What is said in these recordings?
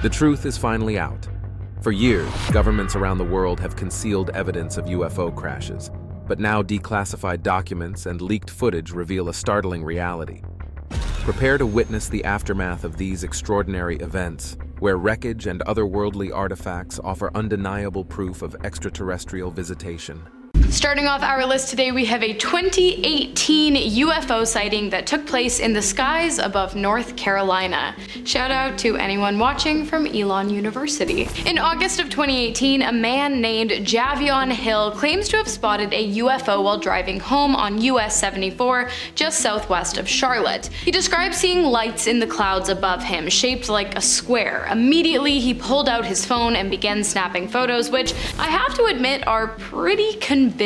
The truth is finally out. For years, governments around the world have concealed evidence of UFO crashes, but now declassified documents and leaked footage reveal a startling reality. Prepare to witness the aftermath of these extraordinary events, where wreckage and otherworldly artifacts offer undeniable proof of extraterrestrial visitation. Starting off our list today, we have a 2018 UFO sighting that took place in the skies above North Carolina. Shout out to anyone watching from Elon University. In August of 2018, a man named Javion Hill claims to have spotted a UFO while driving home on US 74 just southwest of Charlotte. He described seeing lights in the clouds above him, shaped like a square. Immediately, he pulled out his phone and began snapping photos, which I have to admit are pretty convincing.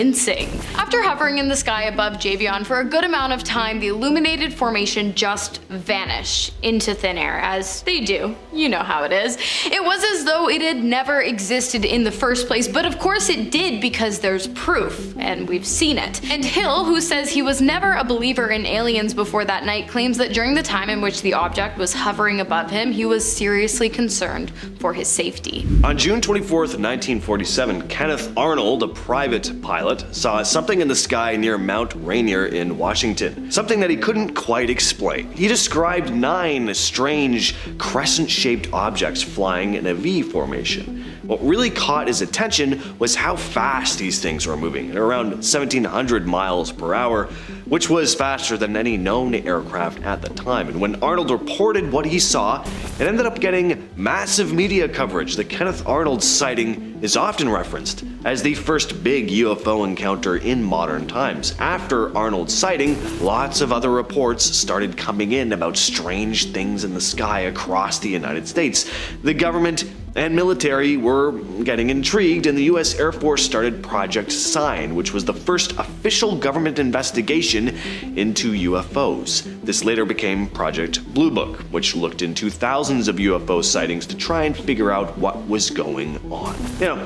After hovering in the sky above Javion for a good amount of time, the illuminated formation just vanished into thin air, as they do. You know how it is. It was as though it had never existed in the first place, but of course it did because there's proof, and we've seen it. And Hill, who says he was never a believer in aliens before that night, claims that during the time in which the object was hovering above him, he was seriously concerned for his safety. On June 24th, 1947, Kenneth Arnold, a private pilot, saw something in the sky near Mount Rainier in Washington, something that he couldn't quite explain. He described 9 strange crescent-shaped objects flying in a V formation. What really caught his attention was how fast these things were moving, at around 1,700 miles per hour, which was faster than any known aircraft at the time. And when Arnold reported what he saw, it ended up getting massive media coverage. The Kenneth Arnold sighting is often referenced as the first big UFO encounter in modern times. After Arnold's sighting, lots of other reports started coming in about strange things in the sky across the United States. The government and military were getting intrigued, and the US Air Force started Project Sign, which was the first official government investigation into UFOs. This later became Project Blue Book, which looked into thousands of UFO sightings to try and figure out what was going on.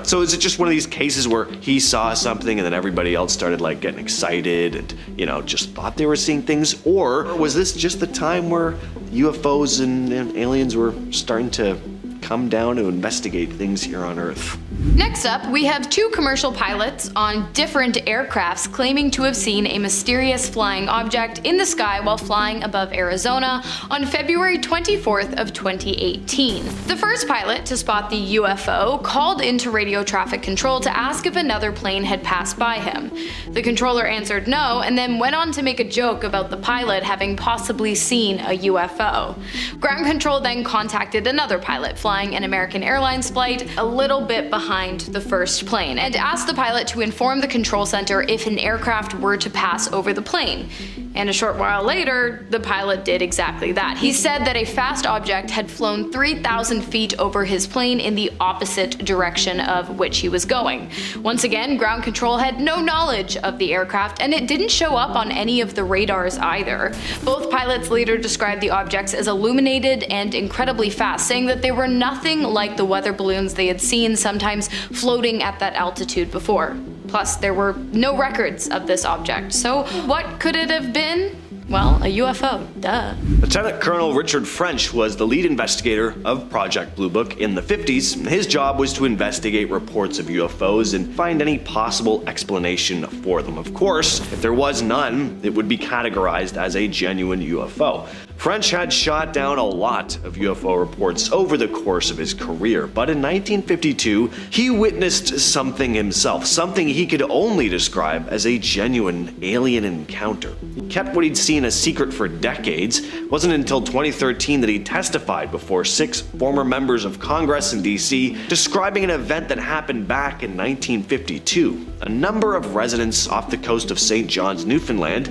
So is it just one of these cases where he saw something and then everybody else started like getting excited and, just thought they were seeing things? Or was this just the time where UFOs and aliens were starting to come down to investigate things here on Earth? Next up, we have 2 commercial pilots on different aircrafts claiming to have seen a mysterious flying object in the sky while flying above Arizona on February 24th of 2018. The first pilot to spot the UFO called into radio traffic control to ask if another plane had passed by him. The controller answered no, and then went on to make a joke about the pilot having possibly seen a UFO. Ground control then contacted another pilot flying an American Airlines flight a little bit behind the first plane, and asked the pilot to inform the control center if an aircraft were to pass over the plane. And a short while later, the pilot did exactly that. He said that a fast object had flown 3,000 feet over his plane in the opposite direction of which he was going. Once again, ground control had no knowledge of the aircraft, and it didn't show up on any of the radars either. Both pilots later described the objects as illuminated and incredibly fast, saying that they were nothing like the weather balloons they had seen sometimes floating at that altitude before. Plus, there were no records of this object, so what could it have been? Well, a UFO, duh. Lieutenant Colonel Richard French was the lead investigator of Project Blue Book in the 50s. His job was to investigate reports of UFOs and find any possible explanation for them. Of course, if there was none, it would be categorized as a genuine UFO. French had shot down a lot of UFO reports over the course of his career, but in 1952, he witnessed something himself, something he could only describe as a genuine alien encounter. He kept what he'd seen a secret for decades. It wasn't until 2013 that he testified before 6 former members of Congress in DC, describing an event that happened back in 1952. A number of residents off the coast of St. John's, Newfoundland,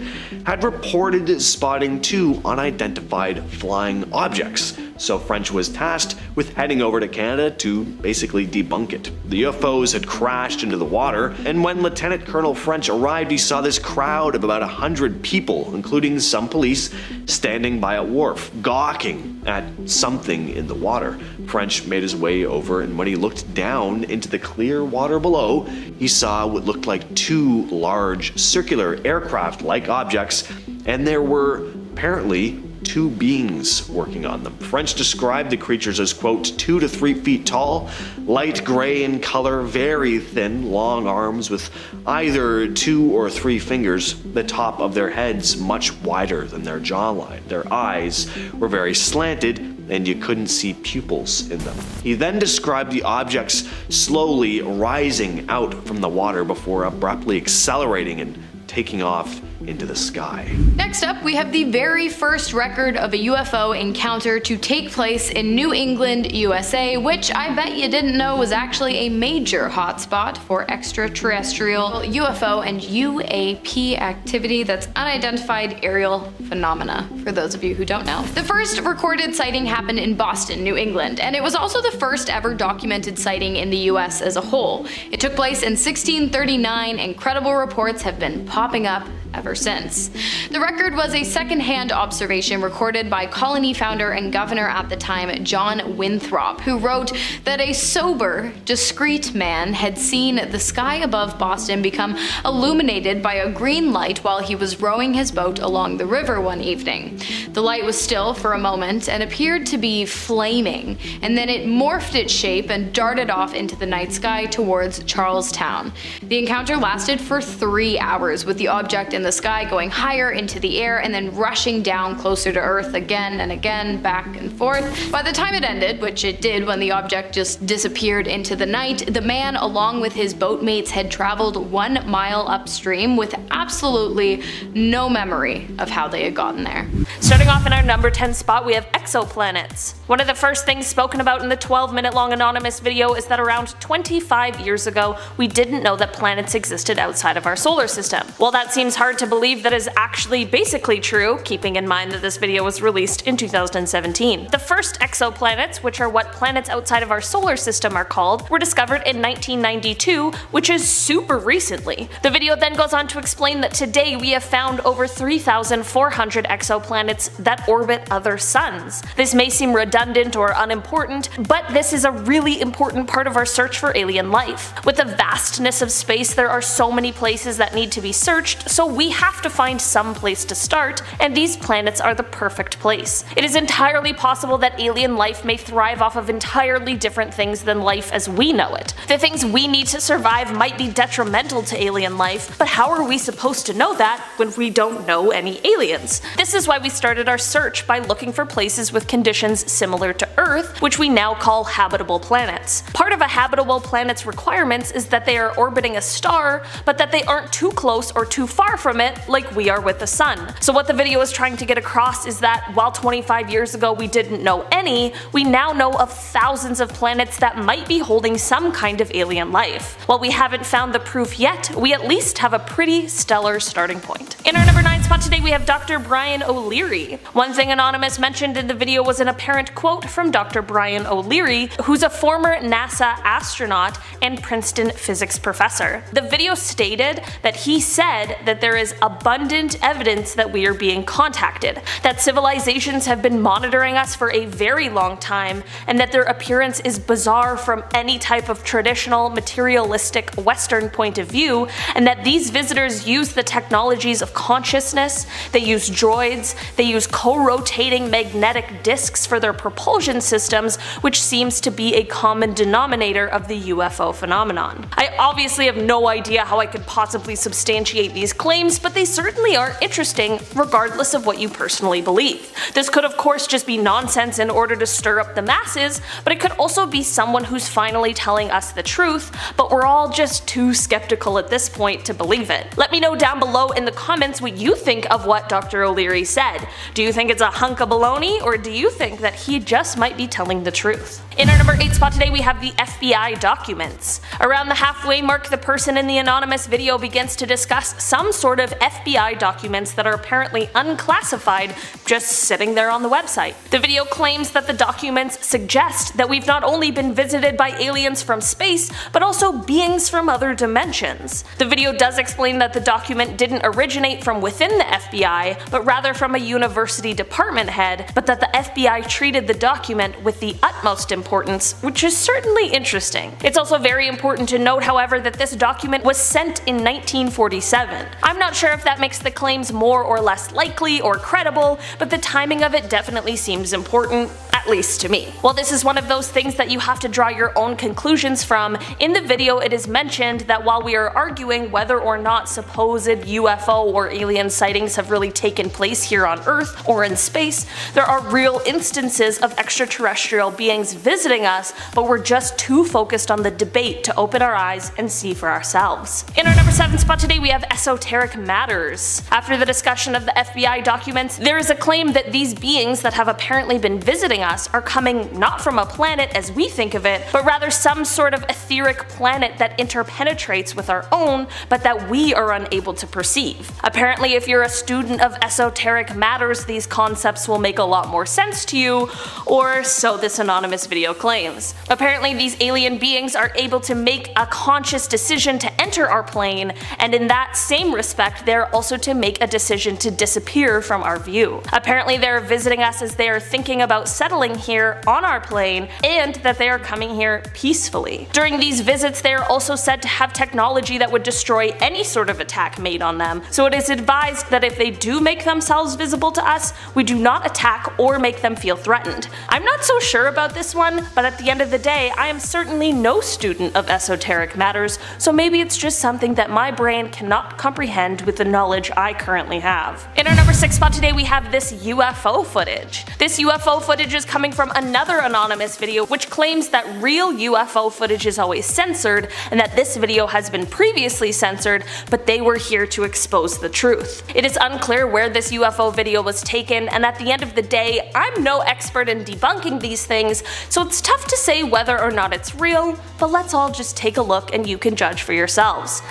had reported spotting 2 unidentified flying objects. So French was tasked with heading over to Canada to basically debunk it. The UFOs had crashed into the water, and when Lieutenant Colonel French arrived, he saw this crowd of about 100 people, including some police, standing by a wharf, gawking at something in the water. French made his way over, and when he looked down into the clear water below, he saw what looked like 2 large circular aircraft-like objects, and there were apparently two beings working on them. French described the creatures as, quote, 2 to 3 feet tall, light gray in color, very thin, long arms with either 2 or 3 fingers, the top of their heads much wider than their jawline. Their eyes were very slanted, and you couldn't see pupils in them. He then described the objects slowly rising out from the water before abruptly accelerating and taking off into the sky. Next up, we have the very first record of a UFO encounter to take place in New England, USA, which I bet you didn't know was actually a major hotspot for extraterrestrial UFO and UAP activity. That's unidentified aerial phenomena, for those of you who don't know. The first recorded sighting happened in Boston, New England, and it was also the first ever documented sighting in the US as a whole. It took place in 1639, and credible reports have been popping up ever since. The record was a second-hand observation recorded by colony founder and governor at the time, John Winthrop, who wrote that a sober, discreet man had seen the sky above Boston become illuminated by a green light while he was rowing his boat along the river one evening. The light was still for a moment and appeared to be flaming, and then it morphed its shape and darted off into the night sky towards Charlestown. The encounter lasted for 3 hours, with the object in the sky going higher into the air and then rushing down closer to Earth again and again, back and forth. By the time it ended, which it did when the object just disappeared into the night, the man along with his boatmates had traveled 1 mile upstream with absolutely no memory of how they had gotten there. Starting off in our number 10 spot, we have exoplanets. One of the first things spoken about in the 12-minute long anonymous video is that around 25 years ago, we didn't know that planets existed outside of our solar system. While that seems hard to believe, that is actually basically true, keeping in mind that this video was released in 2017. The first exoplanets, which are what planets outside of our solar system are called, were discovered in 1992, which is super recently. The video then goes on to explain that today we have found over 3,400 exoplanets that orbit other suns. This may seem redundant or unimportant, but this is a really important part of our search for alien life. With the vastness of space, there are so many places that need to be searched, so we have to find some place to start, and these planets are the perfect place. It is entirely possible that alien life may thrive off of entirely different things than life as we know it. The things we need to survive might be detrimental to alien life, but how are we supposed to know that when we don't know any aliens? This is why we started our search by looking for places with conditions similar to Earth, which we now call habitable planets. Part of a habitable planet's requirements is that they are orbiting a star, but that they aren't too close or too far from it like we are with the sun. So what the video is trying to get across is that while 25 years ago we didn't know any, we now know of thousands of planets that might be holding some kind of alien life. While we haven't found the proof yet, we at least have a pretty stellar starting point. In our number 9 spot today, we have Dr. Brian O'Leary. One thing Anonymous mentioned in the video was an apparent quote from Dr. Brian O'Leary, who's a former NASA astronaut and Princeton physics professor. The video stated that he said that there is abundant evidence that we are being contacted, that civilizations have been monitoring us for a very long time, and that their appearance is bizarre from any type of traditional materialistic Western point of view, and that these visitors use the technologies of consciousness, they use droids, they use co-rotating magnetic disks for their propulsion systems, which seems to be a common denominator of the UFO phenomenon. I obviously have no idea how I could possibly substantiate these claims, but they certainly are interesting regardless of what you personally believe. This could of course just be nonsense in order to stir up the masses, but it could also be someone who's finally telling us the truth, but we're all just too skeptical at this point to believe it. Let me know down below in the comments what you think of what Dr. O'Leary said. Do you think it's a hunk of baloney, or do you think that he just might be telling the truth? In our number 8 spot today, we have the FBI documents. Around the halfway mark, the person in the anonymous video begins to discuss some sort of FBI documents that are apparently unclassified, just sitting there on the website. The video claims that the documents suggest that we've not only been visited by aliens from space, but also beings from other dimensions. The video does explain that the document didn't originate from within the FBI, but rather from a university department head, but that the FBI treated the document with the utmost importance, which is certainly interesting. It's also very important to note, however, that this document was sent in 1947. I'm not sure if that makes the claims more or less likely or credible, but the timing of it definitely seems important, at least to me. While this is one of those things that you have to draw your own conclusions from, in the video it is mentioned that while we are arguing whether or not supposed UFO or alien sightings have really taken place here on Earth or in space, there are real instances of extraterrestrial beings visiting us, but we're just too focused on the debate to open our eyes and see for ourselves. In our number 7 spot today we have Esoteric Matters. After the discussion of the FBI documents, there is a claim that these beings that have apparently been visiting us are coming not from a planet as we think of it, but rather some sort of etheric planet that interpenetrates with our own, but that we are unable to perceive. Apparently, if you're a student of Esoteric Matters, these concepts will make a lot more sense to you, or so this anonymous video claims. Apparently, these alien beings are able to make a conscious decision to enter our plane, and in that same respect, they're also to make a decision to disappear from our view. Apparently, they're visiting us as they are thinking about settling here on our plane, and that they are coming here peacefully. During these visits, they are also said to have technology that would destroy any sort of attack made on them, so it is advised that if they do make themselves visible to us, we do not attack or make them feel threatened. I'm not so sure about this one, but at the end of the day, I am certainly no student of Esoteric Matters, so maybe it's just something that my brain cannot comprehend with the knowledge I currently have. In our number 6 spot today we have this UFO footage. This UFO footage is coming from another anonymous video which claims that real UFO footage is always censored and that this video has been previously censored, but they were here to expose the truth. It is unclear where this UFO video was taken, and at the end of the day, I'm no expert in debunking these things, so it's tough to say whether or not it's real, but let's all just take a look and you can judge for yourselves.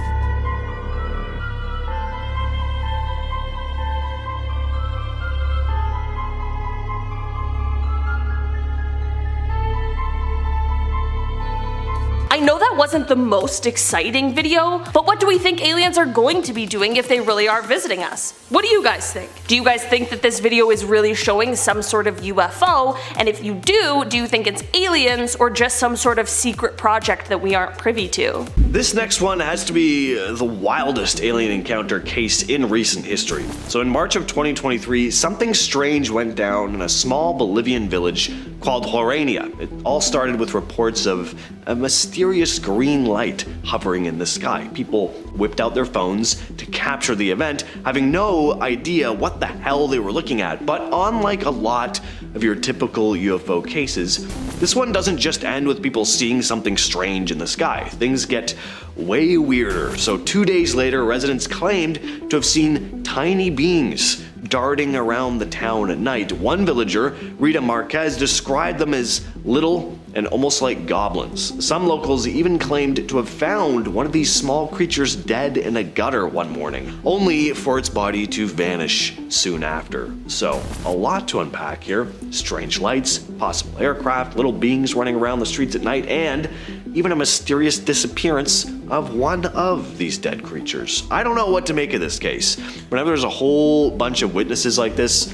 I know that wasn't the most exciting video, but what do we think aliens are going to be doing if they really are visiting us? What do you guys think? Do you guys think that this video is really showing some sort of UFO? And if you do you think it's aliens or just some sort of secret project that we aren't privy to? This next one has to be the wildest alien encounter case in recent history. So in March of 2023, something strange went down in a small Bolivian village called Horania. It all started with reports of a mysterious green light hovering in the sky. People whipped out their phones to capture the event, having no idea what the hell they were looking at. But unlike a lot of your typical UFO cases, this one doesn't just end with people seeing something strange in the sky. Things get way weirder. So 2 days later, residents claimed to have seen tiny beings darting around the town at night. One villager, Rita Marquez, described them as little and almost like goblins. Some locals even claimed to have found one of these small creatures dead in a gutter one morning, only for its body to vanish soon after. So, a lot to unpack here. Strange lights, possible aircraft, little beings running around the streets at night, and even a mysterious disappearance of one of these dead creatures. I don't know what to make of this case. Whenever there's a whole bunch of witnesses like this,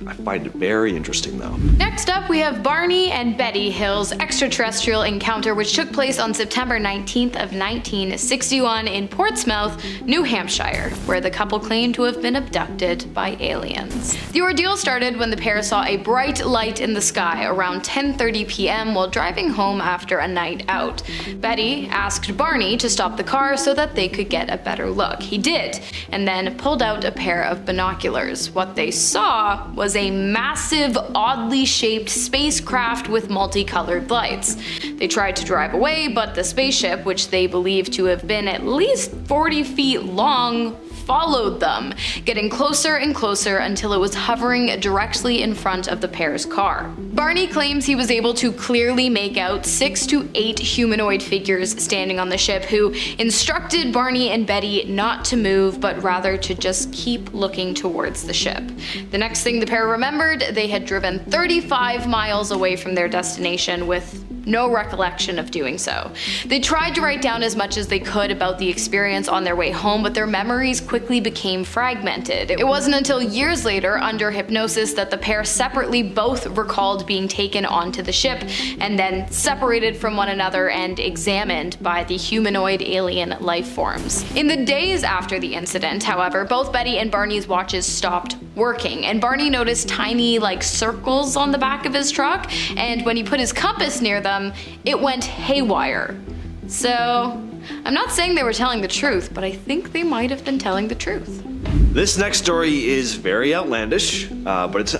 I find it very interesting though. Next up, we have Barney and Betty Hill's extraterrestrial encounter, which took place on September 19th of 1961 in Portsmouth, New Hampshire, where the couple claimed to have been abducted by aliens. The ordeal started when the pair saw a bright light in the sky around 10:30 p.m. while driving home after a night out. Betty asked Barney to stop the car so that they could get a better look. He did, and then pulled out a pair of binoculars. What they saw was a massive, oddly shaped spacecraft with multicolored lights. They tried to drive away, but the spaceship, which they believed to have been at least 40 feet long, followed them, getting closer and closer until it was hovering directly in front of the pair's car. Barney claims he was able to clearly make out 6 to 8 humanoid figures standing on the ship who instructed Barney and Betty not to move, but rather to just keep looking towards the ship. The next thing the pair remembered, they had driven 35 miles away from their destination with no recollection of doing so. They tried to write down as much as they could about the experience on their way home, but their memories quickly became fragmented. It wasn't until years later, under hypnosis, that the pair separately both recalled being taken onto the ship and then separated from one another and examined by the humanoid alien life forms. In the days after the incident, however, both Betty and Barney's watches stopped working, and Barney noticed tiny circles on the back of his truck, and when he put his compass near them, it went haywire. So I'm not saying they were telling the truth, but I think they might have been telling the truth. This next story is very outlandish, but it's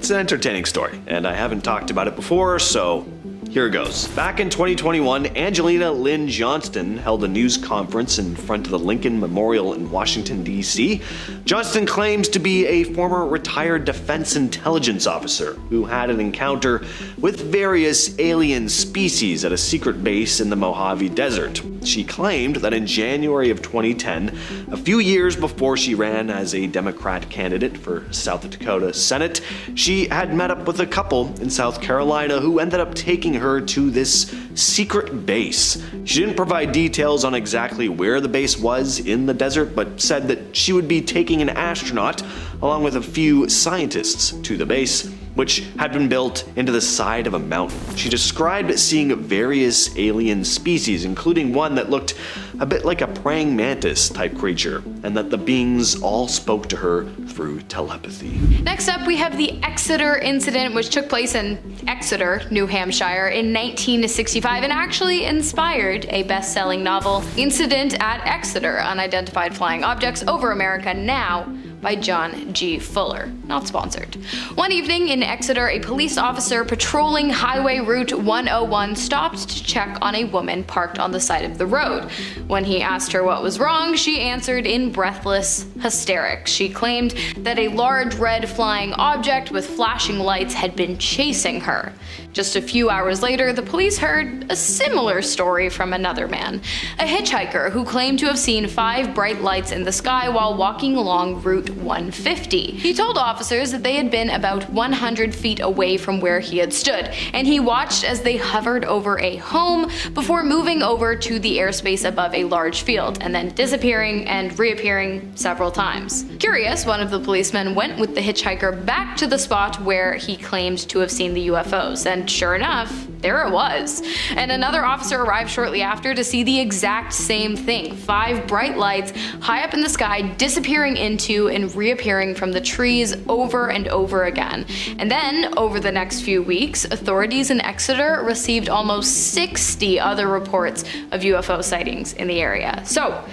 an entertaining story, and I haven't talked about it before, so here it goes. Back in 2021, Angelina Lynn Johnston held a news conference in front of the Lincoln Memorial in Washington, D.C. Johnston claims to be a former retired defense intelligence officer who had an encounter with various alien species at a secret base in the Mojave Desert. She claimed that in January of 2010, a few years before she ran as a Democrat candidate for South Dakota Senate, she had met up with a couple in South Carolina who ended up taking her to this secret base. She didn't provide details on exactly where the base was in the desert, but said that she would be taking an astronaut along with a few scientists to the base, which had been built into the side of a mountain. She described seeing various alien species, including one that looked a bit like a praying mantis type creature, and that the beings all spoke to her through telepathy. Next up, we have the Exeter incident, which took place in Exeter, New Hampshire in 1965 and actually inspired a best-selling novel, Incident at Exeter: Unidentified Flying Objects Over America Now, by John G. Fuller. Not sponsored. One evening in Exeter, a police officer patrolling Highway Route 101 stopped to check on a woman parked on the side of the road. When he asked her what was wrong, she answered in breathless hysterics. She claimed that a large red flying object with flashing lights had been chasing her. Just a few hours later, the police heard a similar story from another man, a hitchhiker who claimed to have seen 5 bright lights in the sky while walking along Route 150. He told officers that they had been about 100 feet away from where he had stood, and he watched as they hovered over a home before moving over to the airspace above a large field, and then disappearing and reappearing several times. Curious, one of the policemen went with the hitchhiker back to the spot where he claimed to have seen the UFOs, and sure enough, there it was. And another officer arrived shortly after to see the exact same thing: 5 bright lights high up in the sky disappearing into and reappearing from the trees over and over again. And then, over the next few weeks, authorities in Exeter received almost 60 other reports of UFO sightings in the area. So,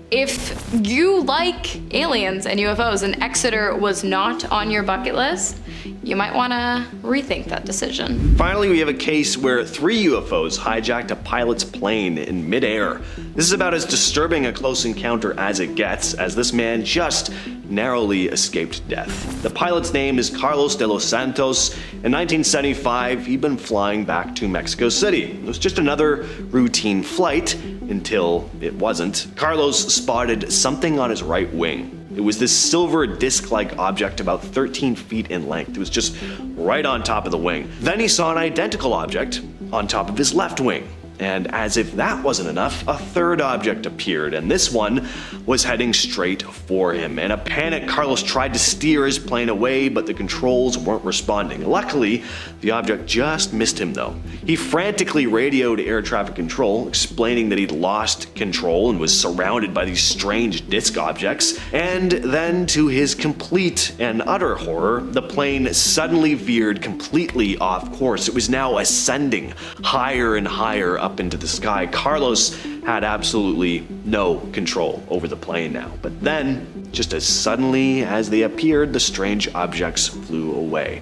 if you like aliens and UFOs and Exeter was not on your bucket list, you might want to rethink that decision. Finally, we have a case where 3 UFOs hijacked a pilot's plane in midair. This is about as disturbing a close encounter as it gets, as this man just narrowly escaped death. The pilot's name is Carlos de los Santos. In 1975, he'd been flying back to Mexico City. It was just another routine flight until it wasn't. Carlos spotted something on his right wing. It was this silver disc-like object about 13 feet in length. It was just right on top of the wing. Then he saw an identical object on top of his left wing. And as if that wasn't enough, a third object appeared, and this one was heading straight for him. In a panic, Carlos tried to steer his plane away, but the controls weren't responding. Luckily, the object just missed him though. He frantically radioed air traffic control, explaining that he'd lost control and was surrounded by these strange disc objects. And then, to his complete and utter horror, the plane suddenly veered completely off course. It was now ascending higher and higher up into the sky. Carlos had absolutely no control over the plane now. But then, just as suddenly as they appeared, the strange objects flew away.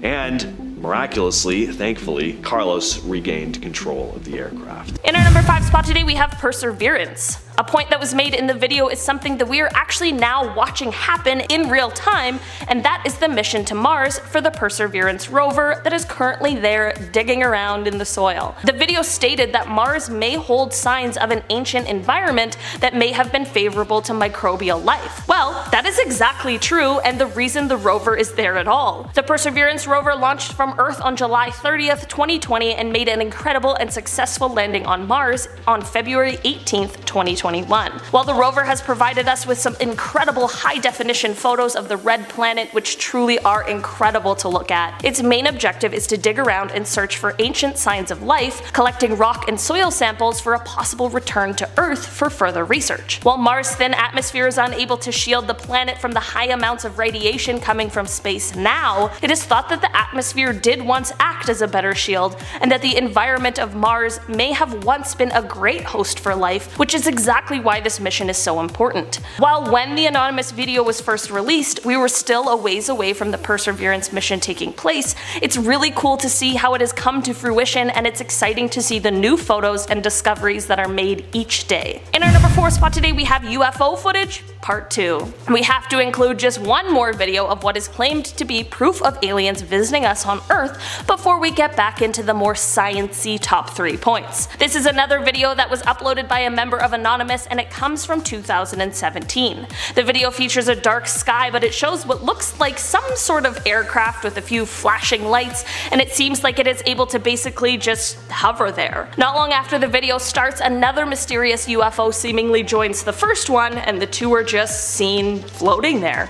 And miraculously, thankfully, Carlos regained control of the aircraft. In our number 5 spot today, we have Perseverance. A point that was made in the video is something that we are actually now watching happen in real time, and that is the mission to Mars for the Perseverance rover that is currently there digging around in the soil. The video stated that Mars may hold signs of an ancient environment that may have been favorable to microbial life. Well, that is exactly true, and the reason the rover is there at all. The Perseverance rover launched from Earth on July 30th, 2020 and made an incredible and successful landing on Mars on February 18th, 2021. While the rover has provided us with some incredible high-definition photos of the red planet, which truly are incredible to look at, its main objective is to dig around and search for ancient signs of life, collecting rock and soil samples for a possible return to Earth for further research. While Mars' thin atmosphere is unable to shield the planet from the high amounts of radiation coming from space now, it is thought that the atmosphere did once act as a better shield, and that the environment of Mars may have once been a great host for life, which is exactly why this mission is so important. While when the anonymous video was first released, we were still a ways away from the Perseverance mission taking place, it's really cool to see how it has come to fruition, and it's exciting to see the new photos and discoveries that are made each day. In our number 4 spot today we have UFO footage, part 2. We have to include just one more video of what is claimed to be proof of aliens visiting us on Earth before we get back into the more sciencey top 3 points. This is another video that was uploaded by a member of Anonymous, and it comes from 2017. The video features a dark sky, but it shows what looks like some sort of aircraft with a few flashing lights, and it seems like it is able to basically just hover there. Not long after the video starts, another mysterious UFO seemingly joins the first one, and the two are just seen floating there.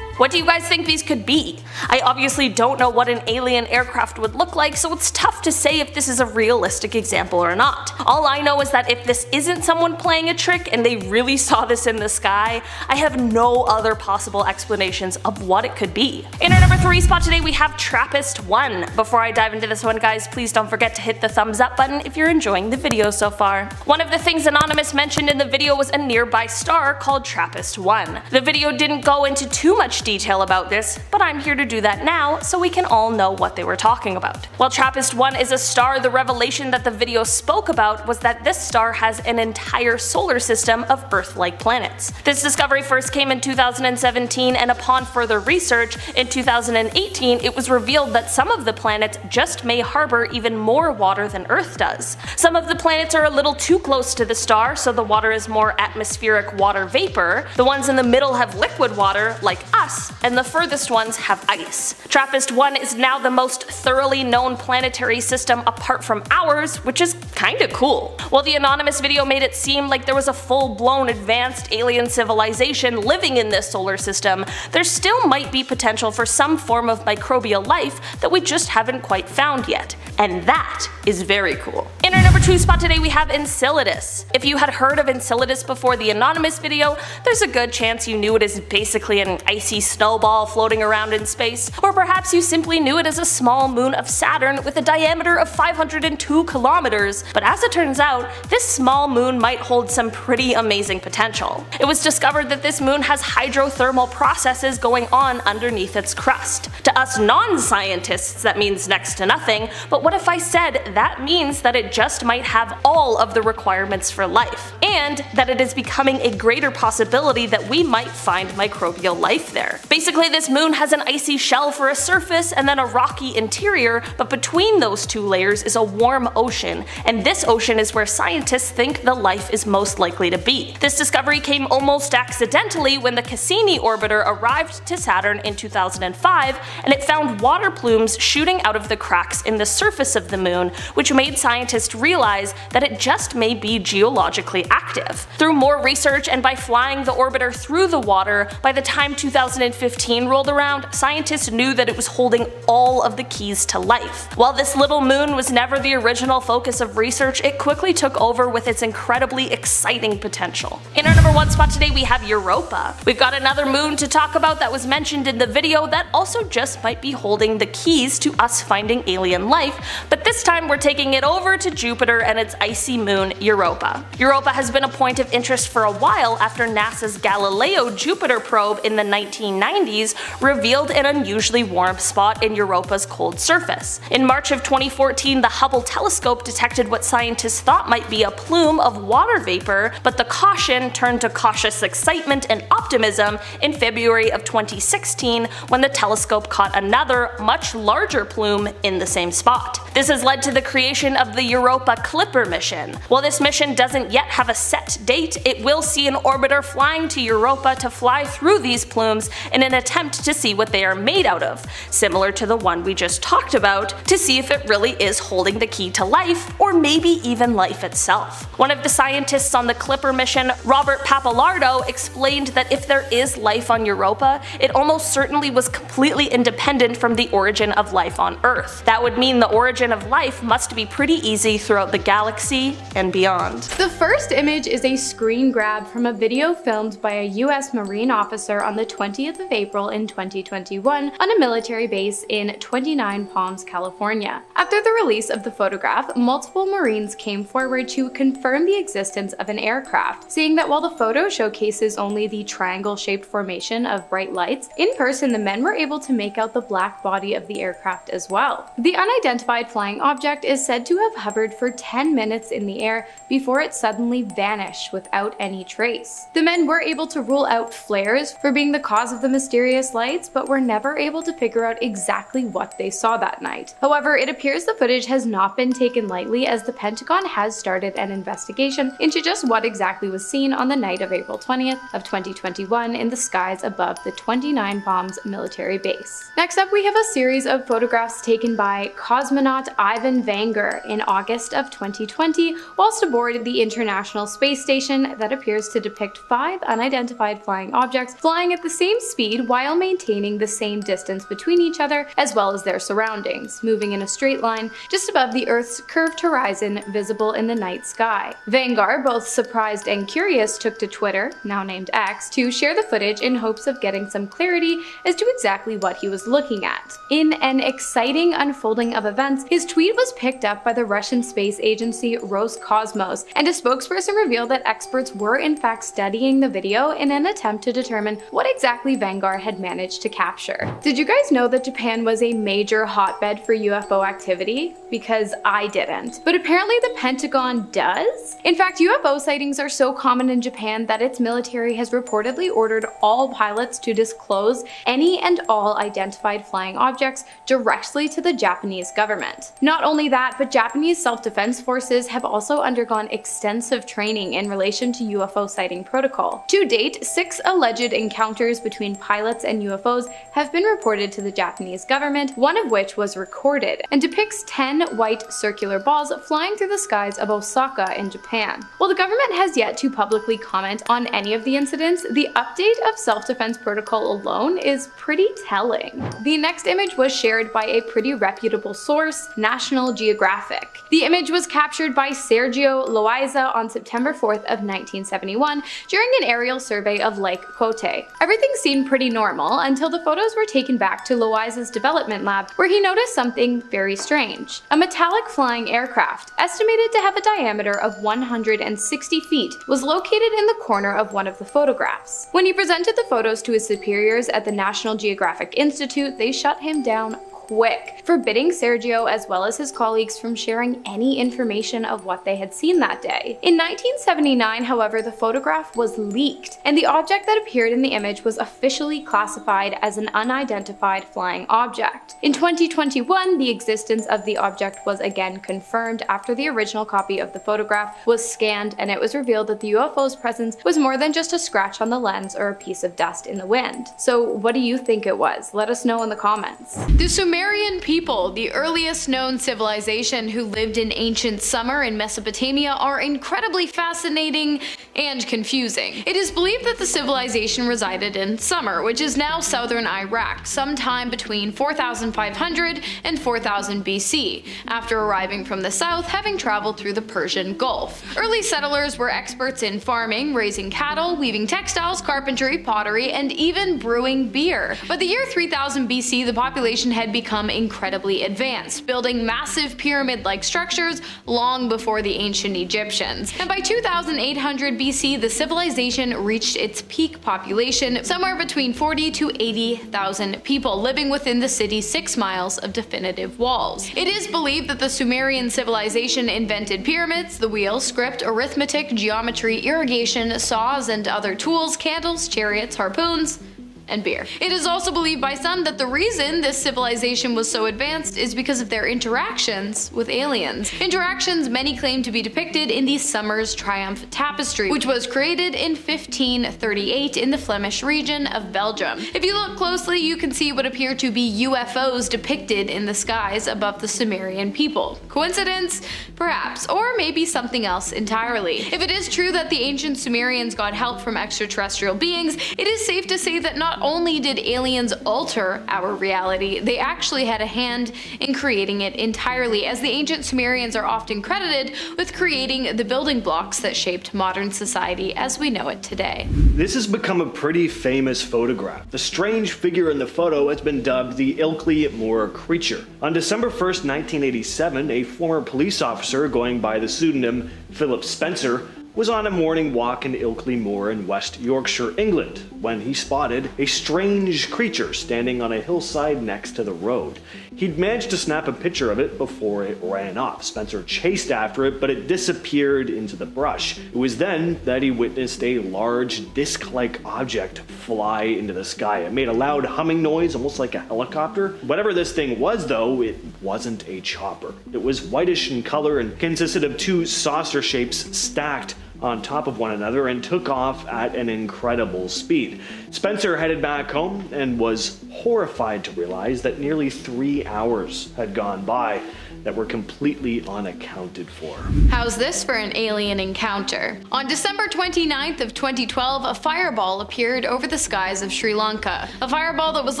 What do you guys think these could be? I obviously don't know what an alien aircraft would look like, so it's tough to say if this is a realistic example or not. All I know is that if this isn't someone playing a trick and they really saw this in the sky, I have no other possible explanations of what it could be. In our number 3 spot today we have TRAPPIST-1. Before I dive into this one, guys, please don't forget to hit the thumbs up button if you're enjoying the video so far. One of the things Anonymous mentioned in the video was a nearby star called TRAPPIST-1. The video didn't go into too much detail about this, but I'm here to do that now so we can all know what they were talking about. While TRAPPIST-1 is a star, the revelation that the video spoke about was that this star has an entire solar system of Earth-like planets. This discovery first came in 2017, and upon further research, in 2018 it was revealed that some of the planets just may harbor even more water than Earth does. Some of the planets are a little too close to the star, so the water is more atmospheric water vapor. The ones in the middle have liquid water, like us, and the furthest ones have ice. TRAPPIST-1 is now the most thoroughly known planetary system apart from ours, which is kinda cool. While the Anonymous video made it seem like there was a full-blown advanced alien civilization living in this solar system, there still might be potential for some form of microbial life that we just haven't quite found yet. And that is very cool. In our number 2 spot today we have Enceladus. If you had heard of Enceladus before the Anonymous video, there's a good chance you knew it as basically an icy snowball floating around in space, or perhaps you simply knew it as a small moon of Saturn with a diameter of 502 kilometers, but as it turns out, this small moon might hold some pretty amazing potential. It was discovered that this moon has hydrothermal processes going on underneath its crust. To us non-scientists that means next to nothing, but what if I said that means that it just might have all of the requirements for life, and that it is becoming a greater possibility that we might find microbial life there. Basically, this moon has an icy shell for a surface and then a rocky interior, but between those two layers is a warm ocean, and this ocean is where scientists think the life is most likely to be. This discovery came almost accidentally when the Cassini orbiter arrived to Saturn in 2005, and it found water plumes shooting out of the cracks in the surface of the moon, which made scientists realize that it just may be geologically active. Through more research and by flying the orbiter through the water, by the time 2015 rolled around, scientists knew that it was holding all of the keys to life. While this little moon was never the original focus of research, it quickly took over with its incredibly exciting potential. In our number 1 spot today we have Europa. We've got another moon to talk about that was mentioned in the video that also just might be holding the keys to us finding alien life, but this time we're taking it over to Jupiter Jupiter and its icy moon Europa. Europa has been a point of interest for a while after NASA's Galileo Jupiter probe in the 1990s revealed an unusually warm spot in Europa's cold surface. In March of 2014, the Hubble telescope detected what scientists thought might be a plume of water vapor, but the caution turned to cautious excitement and optimism in February of 2016 when the telescope caught another, much larger plume in the same spot. This has led to the creation of the Europa Clipper mission. While this mission doesn't yet have a set date, it will see an orbiter flying to Europa to fly through these plumes in an attempt to see what they are made out of, similar to the one we just talked about, to see if it really is holding the key to life, or maybe even life itself. One of the scientists on the Clipper mission, Robert Pappalardo, explained that if there is life on Europa, it almost certainly was completely independent from the origin of life on Earth. That would mean the origin of life must be pretty easy throughout the galaxy and beyond. The first image is a screen grab from a video filmed by a US Marine officer on the 20th of April in 2021 on a military base in 29 Palms, California. After the release of the photograph, multiple Marines came forward to confirm the existence of an aircraft, saying that while the photo showcases only the triangle-shaped formation of bright lights, in person the men were able to make out the black body of the aircraft as well. The unidentified flying object is said to have hovered for 10 minutes in the air before it suddenly vanished without any trace. The men were able to rule out flares for being the cause of the mysterious lights, but were never able to figure out exactly what they saw that night. However, it appears the footage has not been taken lightly, as the Pentagon has started an investigation into just what exactly was seen on the night of April 20th of 2021 in the skies above the 29 Palms military base. Next up, we have a series of photographs taken by cosmonaut Ivan Vanger in August of 2020 whilst aboard the International Space Station that appears to depict 5 unidentified flying objects flying at the same speed while maintaining the same distance between each other as well as their surroundings, moving in a straight line just above the Earth's curved horizon visible in the night sky. Vangar, both surprised and curious, took to Twitter, now named X, to share the footage in hopes of getting some clarity as to exactly what he was looking at. In an exciting unfolding of events, his tweet was picked up by the Russian space agency Roscosmos, and a spokesperson revealed that experts were in fact studying the video in an attempt to determine what exactly Vangar had managed to capture. Did you guys know that Japan was a major hotbed for UFO activity? Because I didn't. But apparently the Pentagon does? In fact, UFO sightings are so common in Japan that its military has reportedly ordered all pilots to disclose any and all identified flying objects directly to the Japanese government. Not only that, but Japanese self-defense forces have also undergone extensive training in relation to UFO sighting protocol. To date, 6 alleged encounters between pilots and UFOs have been reported to the Japanese government, one of which was recorded, and depicts 10 white circular balls flying through the skies of Osaka in Japan. While the government has yet to publicly comment on any of the incidents, the update of self-defense protocol alone is pretty telling. The next image was shared by a pretty reputable source, National Geographic. The image was captured by Sergio Loaiza on September 4th of 1971 during an aerial survey of Lake Cote. Everything seemed pretty normal until the photos were taken back to Loaiza's development lab, where he noticed something very strange. A metallic flying aircraft, estimated to have a diameter of 160 feet, was located in the corner of one of the photographs. When he presented the photos to his superiors at the National Geographic Institute, they shut him down quick, forbidding Sergio as well as his colleagues from sharing any information of what they had seen that day. In 1979, however, the photograph was leaked, and the object that appeared in the image was officially classified as an unidentified flying object. In 2021, the existence of the object was again confirmed after the original copy of the photograph was scanned, and it was revealed that the UFO's presence was more than just a scratch on the lens or a piece of dust in the wind. So what do you think it was? Let us know in the comments. The Sumerian people, the earliest known civilization who lived in ancient Sumer in Mesopotamia, are incredibly fascinating and confusing. It is believed that the civilization resided in Sumer, which is now southern Iraq, sometime between 4500 and 4000 BC, after arriving from the south, having traveled through the Persian Gulf. Early settlers were experts in farming, raising cattle, weaving textiles, carpentry, pottery, and even brewing beer. By the year 3000 BC, the population had become become incredibly advanced, building massive pyramid-like structures long before the ancient Egyptians. And by 2800 BC, the civilization reached its peak population, somewhere between 40 to 80,000 people living within the city's 6 miles of definitive walls. It is believed that the Sumerian civilization invented pyramids, the wheel, script, arithmetic, geometry, irrigation, saws and other tools, candles, chariots, harpoons, and beer. It is also believed by some that the reason this civilization was so advanced is because of their interactions with aliens. Interactions many claim to be depicted in the Summer's Triumph tapestry, which was created in 1538 in the Flemish region of Belgium. If you look closely, you can see what appear to be UFOs depicted in the skies above the Sumerian people. Coincidence? Perhaps, or maybe something else entirely. If it is true that the ancient Sumerians got help from extraterrestrial beings, it is safe to say that not only did aliens alter our reality, they actually had a hand in creating it entirely, as the ancient Sumerians are often credited with creating the building blocks that shaped modern society as we know it today. This has become a pretty famous photograph. The strange figure in the photo has been dubbed the Ilkley Moor creature. On December 1st, 1987, a former police officer going by the pseudonym Philip Spencer was on a morning walk in Ilkley Moor in West Yorkshire, England, when he spotted a strange creature standing on a hillside next to the road. He'd managed to snap a picture of it before it ran off. Spencer chased after it, but it disappeared into the brush. It was then that he witnessed a large disc-like object fly into the sky. It made a loud humming noise, almost like a helicopter. Whatever this thing was, though, it wasn't a chopper. It was whitish in color and consisted of 2 saucer shapes stacked on top of one another and took off at an incredible speed. Spencer headed back home and was horrified to realize that nearly 3 hours had gone by that were completely unaccounted for. How's this for an alien encounter? On December 29th of 2012, a fireball appeared over the skies of Sri Lanka. A fireball that was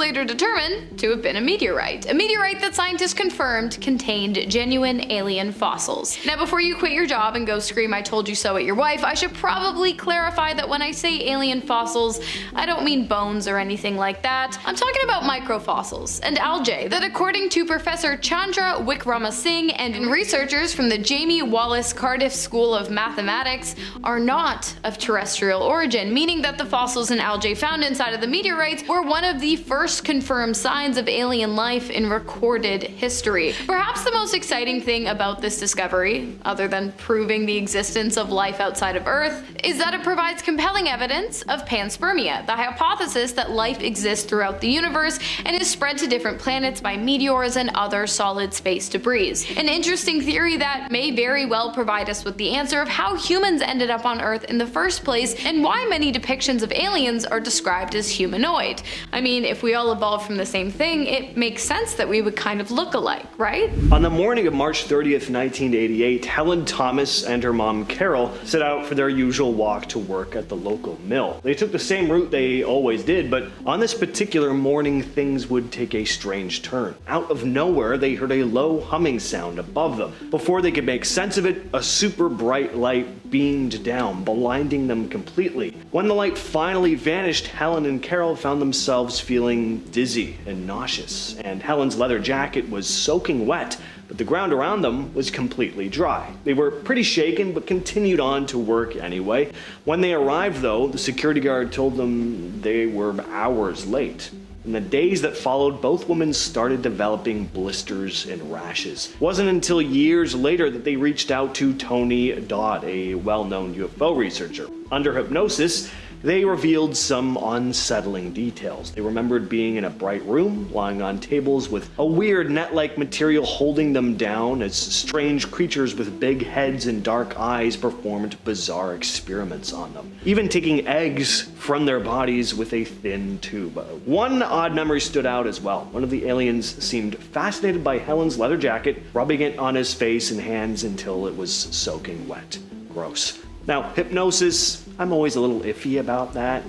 later determined to have been a meteorite. A meteorite that scientists confirmed contained genuine alien fossils. Now before you quit your job and go scream "I told you so" at your wife, I should probably clarify that when I say alien fossils, I don't mean bones or anything like that. I'm talking about microfossils and algae that, according to Professor Chandra Wickrama Singh and researchers from the Jamie Wallace Cardiff School of Mathematics, are not of terrestrial origin, meaning that the fossils and algae found inside of the meteorites were one of the first confirmed signs of alien life in recorded history. Perhaps the most exciting thing about this discovery, other than proving the existence of life outside of Earth, is that it provides compelling evidence of Panspermia, the hypothesis that life exists throughout the universe and is spread to different planets by meteors and other solid space debris. An interesting theory that may very well provide us with the answer of how humans ended up on Earth in the first place and why many depictions of aliens are described as humanoid. I mean, if we all evolved from the same thing, it makes sense that we would kind of look alike, right? On the morning of March 30th, 1988, Helen Thomas and her mom Carol set out for their usual walk to work at the local mill. They took the same route they always did, but on this particular morning, things would take a strange turn. Out of nowhere, they heard a low humming sound above them. Before they could make sense of it, a super bright light beamed down, blinding them completely. When the light finally vanished, Helen and Carol found themselves feeling dizzy and nauseous, and Helen's leather jacket was soaking wet, but the ground around them was completely dry. They were pretty shaken, but continued on to work anyway. When they arrived, though, the security guard told them they were hours late. In the days that followed, both women started developing blisters and rashes. It wasn't until years later that they reached out to Tony Dodd, a well-known UFO researcher. Under hypnosis, they revealed some unsettling details. They remembered being in a bright room, lying on tables with a weird net-like material holding them down as strange creatures with big heads and dark eyes performed bizarre experiments on them, even taking eggs from their bodies with a thin tube. One odd memory stood out as well. One of the aliens seemed fascinated by Helen's leather jacket, rubbing it on his face and hands until it was soaking wet. Gross. Now, hypnosis, I'm always a little iffy about that,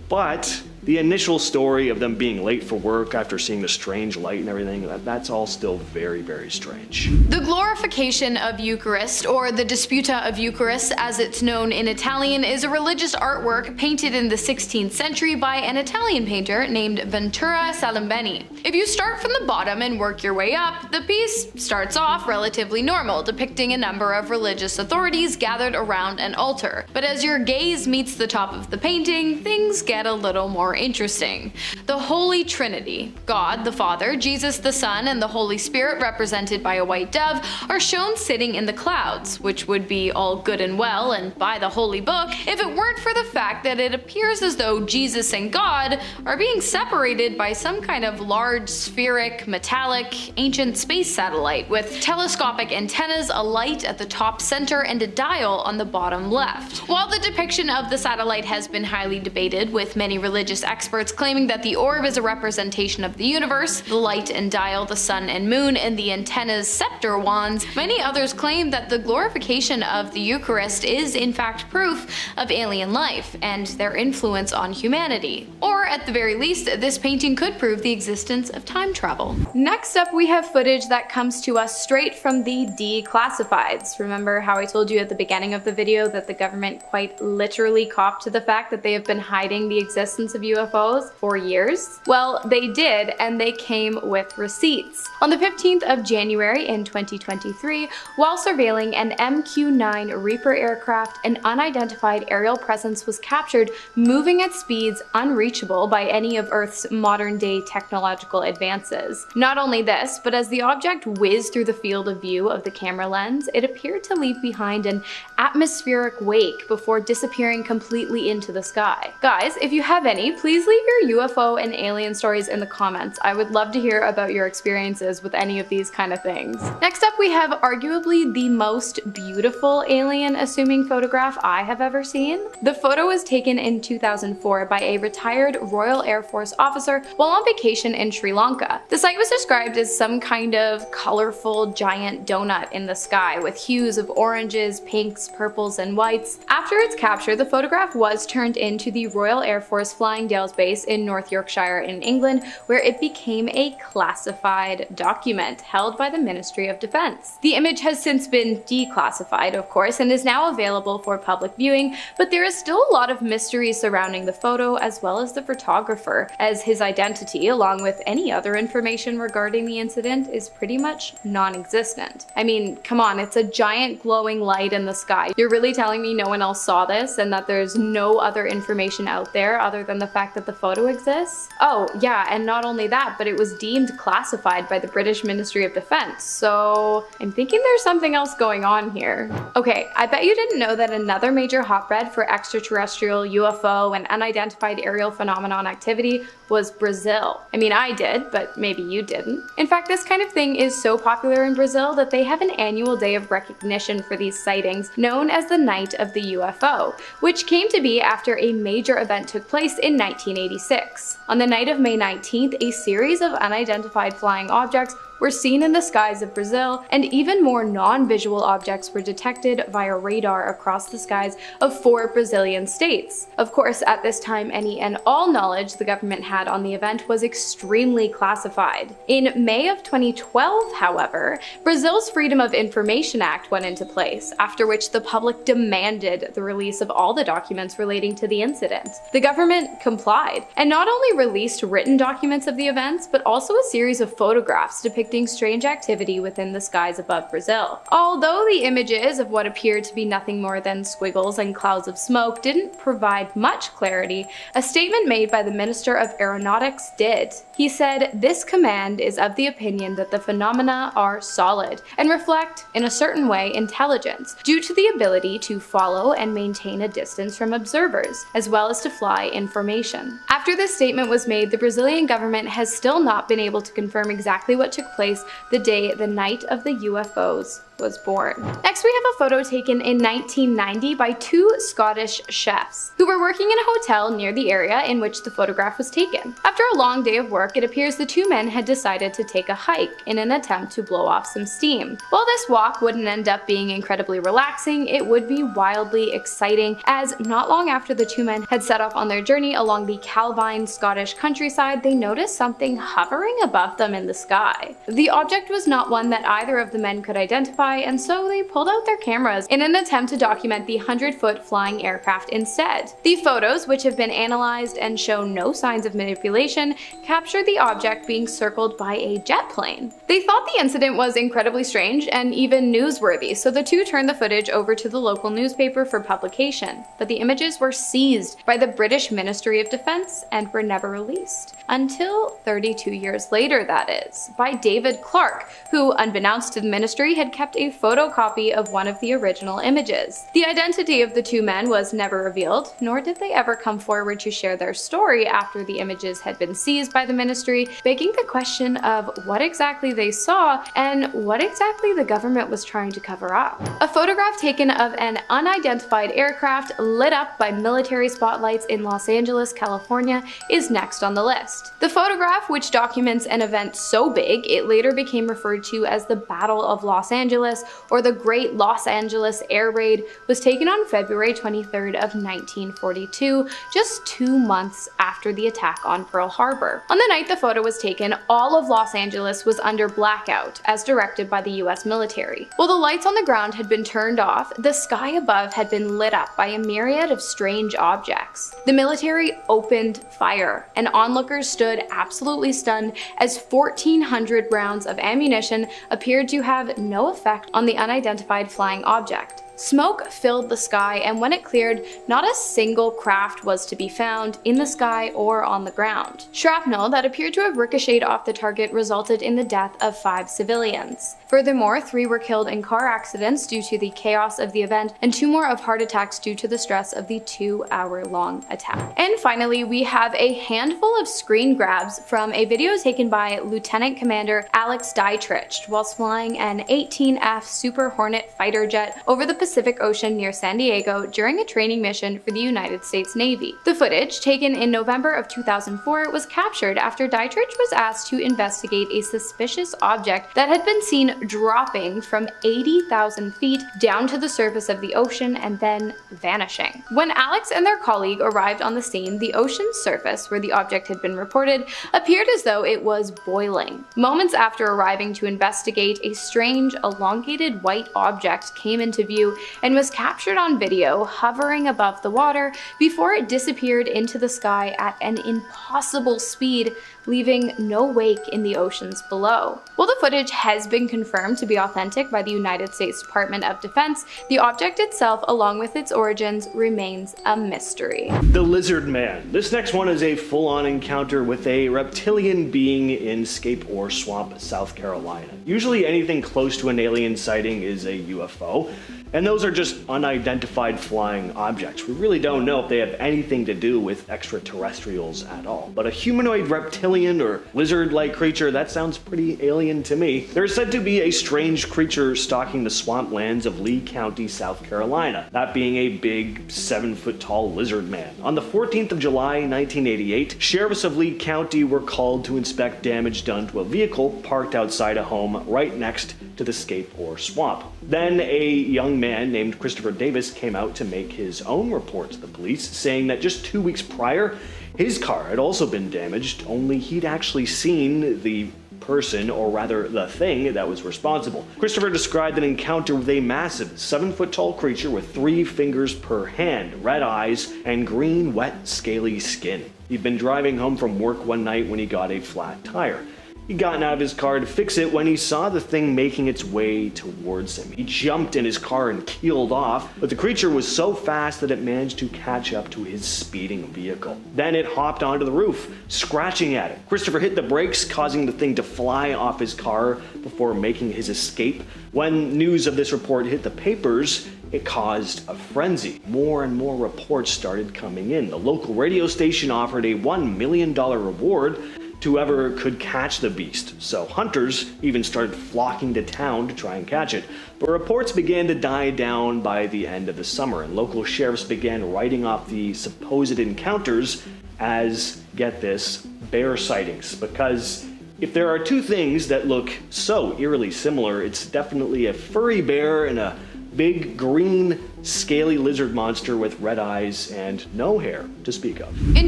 but the initial story of them being late for work after seeing the strange light and everything, that's all still very, very strange. The glorification of Eucharist, or the Disputa of Eucharist as it's known in Italian, is a religious artwork painted in the 16th century by an Italian painter named Ventura Salimbeni. If you start from the bottom and work your way up, the piece starts off relatively normal, depicting a number of religious authorities gathered around an altar. But as your gaze meets the top of the painting, things get a little more interesting. The Holy Trinity, God the Father, Jesus the Son, and the Holy Spirit, represented by a white dove, are shown sitting in the clouds, which would be all good and well and by the Holy Book if it weren't for the fact that it appears as though Jesus and God are being separated by some kind of large, spheric, metallic, ancient space satellite with telescopic antennas, a light at the top center, and a dial on the bottom left. While the depiction of the satellite has been highly debated, with many religious experts claiming that the orb is a representation of the universe, the light and dial the sun and moon, and the antennas scepter wands, many others claim that the glorification of the Eucharist is in fact proof of alien life and their influence on humanity. Or at the very least, this painting could prove the existence of time travel. Next up, we have footage that comes to us straight from the declassifieds. Remember how I told you at the beginning of the video that the government quite literally copped to the fact that they have been hiding the existence of UFOs for years? Well, they did, and they came with receipts. On the 15th of January in 2023, while surveilling an MQ-9 Reaper aircraft, an unidentified aerial presence was captured moving at speeds unreachable by any of Earth's modern-day technological advances. Not only this, but as the object whizzed through the field of view of the camera lens, it appeared to leave behind an atmospheric wake before disappearing completely into the sky. Guys, if you have any, please leave your UFO and alien stories in the comments. I would love to hear about your experiences with any of these kind of things. Next up, we have arguably the most beautiful alien assuming photograph I have ever seen. The photo was taken in 2004 by a retired Royal Air Force officer while on vacation in Sri Lanka. The sight was described as some kind of colorful giant donut in the sky with hues of oranges, pinks, purples, and whites. After its capture, the photograph was turned into the Royal Air Force Flying Dales base in North Yorkshire in England, where it became a classified document held by the Ministry of Defense. The image has since been declassified, of course, and is now available for public viewing, but there is still a lot of mystery surrounding the photo as well as the photographer, as his identity, along with any other information regarding the incident, is pretty much non-existent. I mean, come on, it's a giant glowing light in the sky. You're really telling me no one else saw this and that there's no other information out there other than the fact that the photo exists? Oh yeah, and not only that, but it was deemed classified by the British Ministry of Defense, so I'm thinking there's something else going on here. Okay, I bet you didn't know that another major hotbed for extraterrestrial, UFO, and unidentified aerial phenomenon activity was Brazil. I mean, I did, but maybe you didn't. In fact, this kind of thing is so popular in Brazil that they have an annual day of recognition for these sightings known as the Night of the UFO, which came to be after a major event took place in 1986. On the night of May 19th, a series of unidentified flying objects were seen in the skies of Brazil, and even more non-visual objects were detected via radar across the skies of 4 Brazilian states. Of course, at this time, any and all knowledge the government had on the event was extremely classified. In May of 2012, however, Brazil's Freedom of Information Act went into place, after which the public demanded the release of all the documents relating to the incident. The government complied, and not only released written documents of the events, but also a series of photographs depicting strange activity within the skies above Brazil. Although the images of what appeared to be nothing more than squiggles and clouds of smoke didn't provide much clarity, a statement made by the Minister of Aeronautics did. He said, "This command is of the opinion that the phenomena are solid and reflect, in a certain way, intelligence, due to the ability to follow and maintain a distance from observers, as well as to fly information." After this statement was made, the Brazilian government has still not been able to confirm exactly what took place the night of the UFOs was born. Next, we have a photo taken in 1990 by two Scottish chefs who were working in a hotel near the area in which the photograph was taken. After a long day of work, it appears the two men had decided to take a hike in an attempt to blow off some steam. While this walk wouldn't end up being incredibly relaxing, it would be wildly exciting, as not long after the two men had set off on their journey along the Calvine Scottish countryside, they noticed something hovering above them in the sky. The object was not one that either of the men could identify, and so they pulled out their cameras in an attempt to document the 100-foot flying aircraft instead. The photos, which have been analyzed and show no signs of manipulation, capture the object being circled by a jet plane. They thought the incident was incredibly strange and even newsworthy, so the two turned the footage over to the local newspaper for publication, but the images were seized by the British Ministry of Defence and were never released. Until 32 years later, that is, by David Clark, who, unbeknownst to the ministry, had kept a photocopy of one of the original images. The identity of the two men was never revealed, nor did they ever come forward to share their story after the images had been seized by the ministry, begging the question of what exactly they saw and what exactly the government was trying to cover up. A photograph taken of an unidentified aircraft lit up by military spotlights in Los Angeles, California, is next on the list. The photograph, which documents an event so big it later became referred to as the Battle of Los Angeles or the Great Los Angeles Air Raid, was taken on February 23rd of 1942, just 2 months after the attack on Pearl Harbor. On the night the photo was taken, all of Los Angeles was under blackout, as directed by the US military. While the lights on the ground had been turned off, the sky above had been lit up by a myriad of strange objects. The military opened fire, and onlookers stood absolutely stunned as 1,400 rounds of ammunition appeared to have no effect on the unidentified flying object. Smoke filled the sky, and when it cleared, not a single craft was to be found in the sky or on the ground. Shrapnel that appeared to have ricocheted off the target resulted in the death of 5 civilians. Furthermore, 3 were killed in car accidents due to the chaos of the event, and 2 more of heart attacks due to the stress of the 2-hour-long attack. And finally, we have a handful of screen grabs from a video taken by Lieutenant Commander Alex Dietrich whilst flying an 18F Super Hornet fighter jet over the Pacific Ocean near San Diego during a training mission for the United States Navy. The footage, taken in November of 2004, was captured after Dietrich was asked to investigate a suspicious object that had been seen dropping from 80,000 feet down to the surface of the ocean and then vanishing. When Alex and their colleague arrived on the scene, the ocean's surface, where the object had been reported, appeared as though it was boiling. Moments after arriving to investigate, a strange, elongated white object came into view and was captured on video hovering above the water before it disappeared into the sky at an impossible speed, leaving no wake in the oceans below. While the footage has been confirmed to be authentic by the United States Department of Defense, the object itself, along with its origins, remains a mystery. The Lizard Man. This next one is a full-on encounter with a reptilian being in Scape Ore Swamp, South Carolina. Usually anything close to an alien sighting is a UFO, and those are just unidentified flying objects. We really don't know if they have anything to do with extraterrestrials at all. But a humanoid reptilian or lizard-like creature, that sounds pretty alien to me. There's said to be a strange creature stalking the swamplands of Lee County, South Carolina, that being a big 7-foot-tall lizard man. On the 14th of July, 1988, sheriffs of Lee County were called to inspect damage done to a vehicle parked outside a home right next to the Scape Ore Swamp. Then a young man named Christopher Davis came out to make his own report to the police, saying that just 2 weeks prior, his car had also been damaged, only he'd actually seen the person, or rather the thing, that was responsible. Christopher described an encounter with a massive 7-foot-tall creature with 3 fingers per hand, red eyes, and green, wet, scaly skin. He'd been driving home from work one night when he got a flat tire. He'd gotten out of his car to fix it when he saw the thing making its way towards him. He jumped in his car and keeled off, but the creature was so fast that it managed to catch up to his speeding vehicle. Then it hopped onto the roof, scratching at it. Christopher hit the brakes, causing the thing to fly off his car before making his escape. When news of this report hit the papers, it caused a frenzy. More and more reports started coming in. The local radio station offered a $1 million reward to whoever could catch the beast, so hunters even started flocking to town to try and catch it. But reports began to die down by the end of the summer, and local sheriffs began writing off the supposed encounters as, get this, bear sightings, because if there are two things that look so eerily similar, it's definitely a furry bear and a big green scaly lizard monster with red eyes and no hair to speak of. In